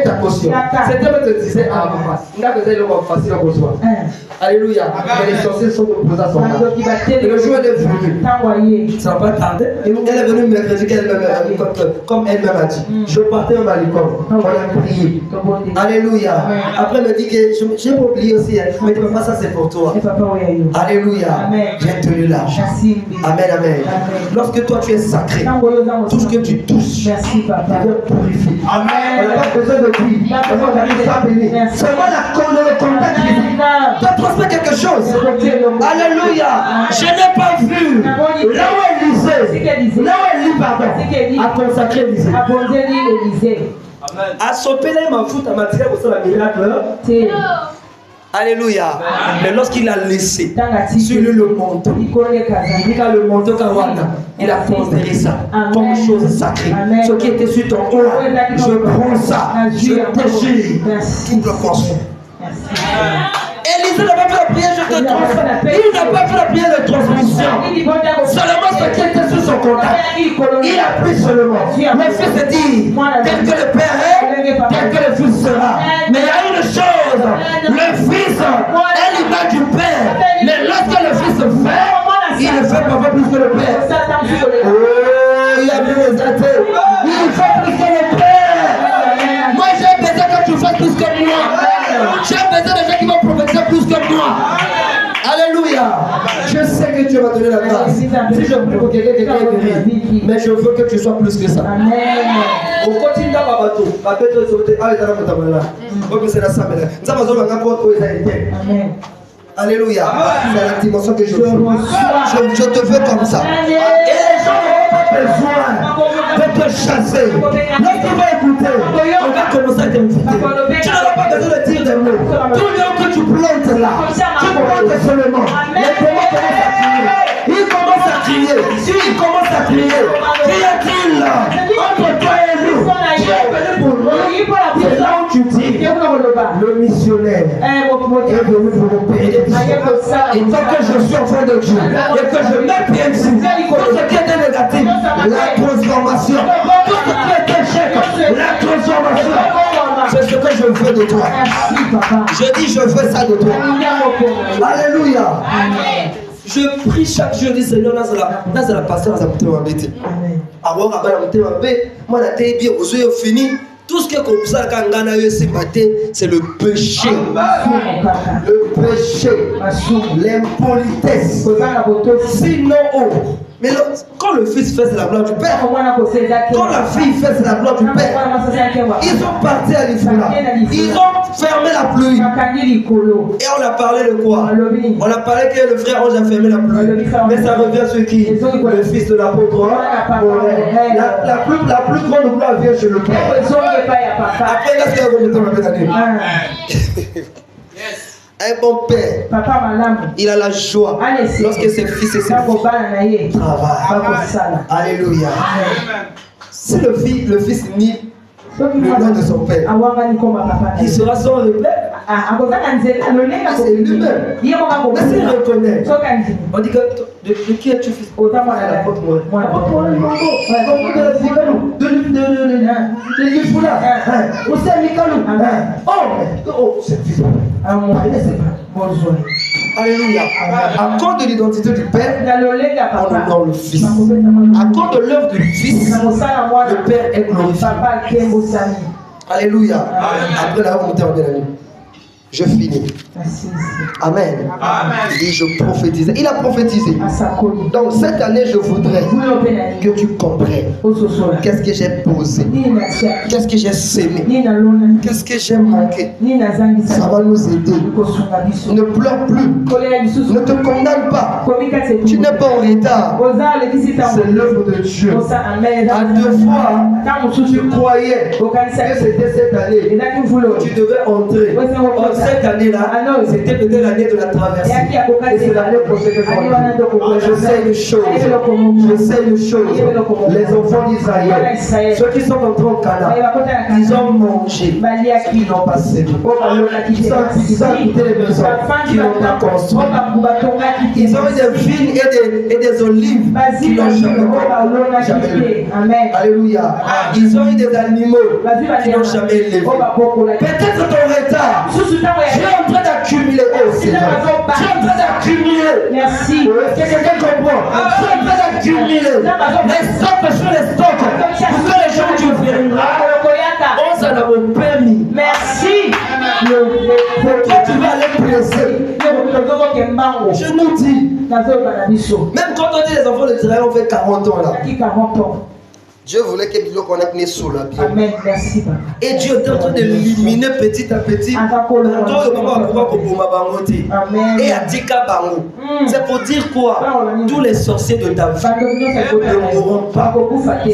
ta caution. C'était me te disait, ah maman, il a besoin de le facile à recevoir. Alléluia. Mais les sorciers sont opposés à son âme. Et le jour elle est venue. Ça n'a pas tardé. Elle est venue mercredi comme elle-même a dit. Je partais au Malicom. On a prié. Alléluia. Après, elle me dit que j'ai pas oublié aussi. Mais papa, ça c'est pour toi. Alléluia. J'ai tenu là. Amen, amen. Lorsque toi tu es sacré, tout ce que tu touches, merci papa. Purifie. Amen. On n'a pas besoin de prier. Seulement le contact physique doit transmettre quelque chose. Alléluia. Je n'ai pas vu. Là où elle lisait, là où elle lit, pardon, à consacrer Élysée. À sauter là, il m'a foutu à matière pour ça, la miracle. Alléluia. Mais lorsqu'il a laissé sur le manteau, il a le manteau Kawana, il a considéré ça comme chose sacrée. Ce qui était sur ton haut, je prends ça, je déchire toute la force. Élisée n'a pas fait la prière, je te transmets. Il n'a pas fait la prière de transmission. Seulement ce qui était sur son contact. Il a pris seulement. Le fils dit, tel que le père est, tel que le fils sera. Mais il y a une chose, le fils est l'image du père. Mais lorsque le fils fait, il ne fait pas plus que le père. Oh, il a vu les athées. Il fait plus que le père. Moi j'ai besoin que tu fasses plus que moi. J'ai besoin de gens qui vont prophétiser plus que moi. Alléluia. Je sais que Dieu va donner la grâce. Si je prie pour quelqu'un, quelqu'un est guéri. Mais je veux que tu sois plus que ça. Amen. On continue dans ma bateau. Ma bateau est sautée. Ah, il est dans ma bateau. Ok, c'est la salle. Nous avons besoin d'un porte où il a été. Amen. Alléluia. C'est la dimension que je veux. Je te veux comme ça. Et les gens n'auront pas besoin de te chasser. Lorsqu'ils vont écouter, on va commencer à t'inviter. Tu n'auras pas besoin de dire des mots. Tout le monde que tu plantes là, tu plantes seulement. Les démons commencent à crier. Ils commencent à crier. Ils commencent à crier. Qu'y a-t-il là entre toi et nous? Tu es venu pour nous. C'est là où tu dis, le missionnaire est venu pour nous payer. Et tant que je suis en train de Dieu et que je mets pied dessus, tout ce qui était négatif, la transformation, tout ce qui était échec, la transformation, c'est ce que je veux de toi. Je dis, je veux ça de toi. Alléluia. Je prie chaque jeudi, Seigneur, là c'est la pasteur, ça me m'a bêté. Alors, moi, la tête bien, vous avez fini. Tout ce qui est comme ça, quand on a eu ce matin, c'est le péché. Le péché. L'impolitesse. Sinon, mais quand le fils fait la gloire du Père, quand la fille fait la gloire du Père, ils sont partis à l'Ifra. Ils ont fermé la pluie. Et on a parlé de quoi? On a parlé que le frère Ange a fermé la pluie. Mais ça revient sur qui? Le fils de l'apôtre. La plus grande gloire vient chez le Père. Après, qu'est-ce que vous mettez dans la tête? Un bon père, il a la joie lorsque ses fils et ses filles travaillent. Alléluia. Si le fils nie le nom de son père, il sera son repère. C'est lui-même. Mais s'il reconnaît, on dit que de qui es-tu fils? L'apôtre oh, c'est fils. Alléluia. À cause de l'identité du Père, on honore le Fils. À cause de l'œuvre du Fils, le Père est glorifié. Alléluia. Après la remontée en nuit. Je finis. Amen. Il dit, je prophétisais. Il a prophétisé. Donc cette année, je voudrais que tu comprennes qu'est-ce que j'ai posé, qu'est-ce que j'ai sémé, qu'est-ce que j'ai manqué. Ça va nous aider. Ne pleure plus. Ne te condamne pas. Tu n'es pas en retard. C'est l'œuvre de Dieu. À deux fois, tu croyais que c'était cette année. Tu devais entrer. Cette année-là, c'était peut-être l'année de la traversée. Et c'est l'année prochaine que je sais une chose. Je sais une chose. Les enfants d'Israël, ceux qui sont entrés au Canaan, ils ont mangé. Ils n'ont pas séduit. Ils ont quitté les maisons qui n'ont pas construit. Ils ont des vignes et des olives qui n'ont jamais eu. Alléluia. Ils ont eu des animaux qui n'ont jamais élevé. Peut-être ton retard. Tu es en train d'accumuler. Oh Seigneur. Tu es en train d'accumuler. Merci. Quelqu'un comprend. Tu es en train d'accumuler. Les stocks sur les stocks. Pour que les gens tu viendras. On s'en a permis. Merci. Pourquoi tu vas aller presser? Je nous dis. Même quand on dit les enfants d'Israël ont fait 40 ans là. 40 ans. Dieu voulait que Bilo connecte les sous la Bible. Amen. Merci, papa. Et Dieu est en train d'éliminer petit à petit. Et à Dika Bango. C'est pour dire quoi? Tous les sorciers de ta vie ne mourront pas.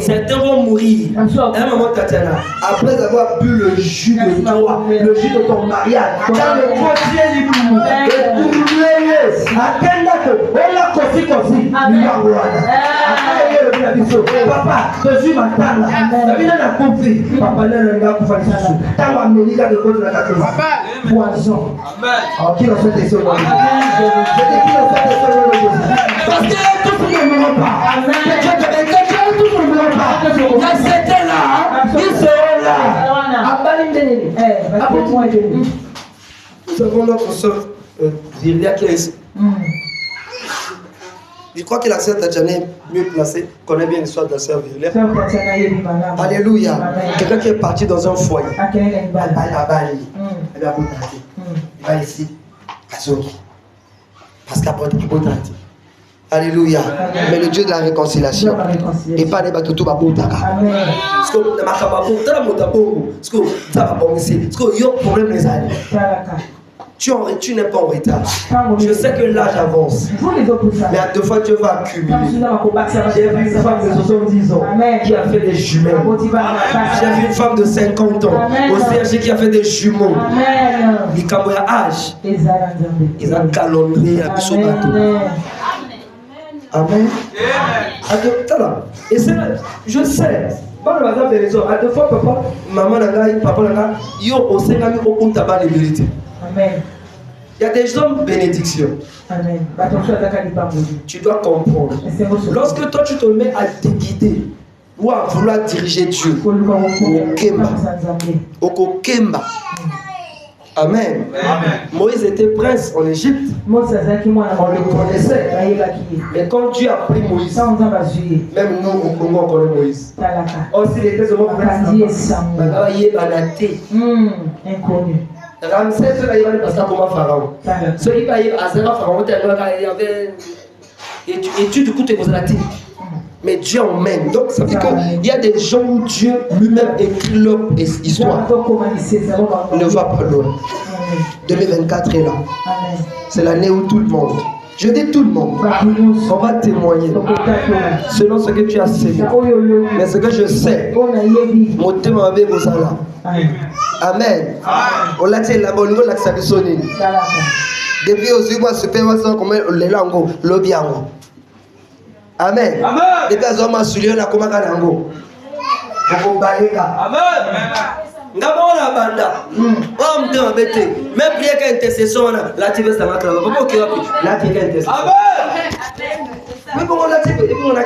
Certains vont mourir. Un moment, Tatiana, après avoir bu le jus de toi, le jus de ton mariage, dans le quotidien papa, je suis ma tante. La vie n'a pas compris. Papa, n'a pas fait ça. Tant Américain de côté de la catégorie. Poison. Qui l'a fait des choses? Parce que tout le monde ne meurt pas. Tout le monde ne meurt pas. Il y a certains là, ils seront là. Nous avons notre soeur Viria qui est ici. Je crois que la sœur Tatiana est mieux placée, connaît bien l'histoire de la sœur Viria. Alléluia. Quelqu'un qui est parti dans un foyer. Il va ici, à Zoki. Parce qu'après, il peut traiter. Alléluia. Mais le Dieu de la réconciliation. Et pas des bateaux tout babotaka. Parce que dans ma cabane, dans la motabongo, parce que ça va bon ici. Parce que y a un problème les années. Tu n'es pas en retard. Je sais que l'âge avance. Mais à deux fois, tu vas accumuler. J'ai vu une femme de 70 ans qui a fait des jumelles. J'ai vu une femme de 50 ans au CRG qui a fait des jumeaux. Il y a âge. Ils ont calomnié à ce bateau. Amen. Et c'est là, je sais. À deux fois, papa, maman, papa, ils ont aussi au tabac de vérité. Amen. Il y a des hommes bénédictions. Amen. Tu dois comprendre. Lorsque toi tu te mets à te guider ou à vouloir diriger Dieu, au Kemba. Amen. Moïse était prince en Égypte. On le connaissait. Mais quand Dieu a pris Moïse, même nous au Congo on connaît Moïse. Aussi il était seulement prince. Inconnu. Ramsès, il va passer comme un pharaon. Celui qui va à Zéra pharaon, il avait étude du coup de la terre. Mais Dieu emmène. Donc ça veut dire qu'il y a des gens où Dieu lui-même écrit leur histoire. Ne va pas loin. 2024 est là. C'est l'année où tout le monde. Je dis tout le monde. On va témoigner selon ce que tu as sévi. Mais ce que je sais, mon témoin avec vos salades. Amen. On l'a dit là-bas, on l'a dit. Depuis aussi, moi, je peux voir comment les langues, le bien. Amen. Depuis que je suis là, comment lango. Amen. D'abord la banda. On me embêté. Même prière qu'intercession là, tu veux ça va là, tu veux qu'intercession. Amen. Mais comment on l'a dit, on a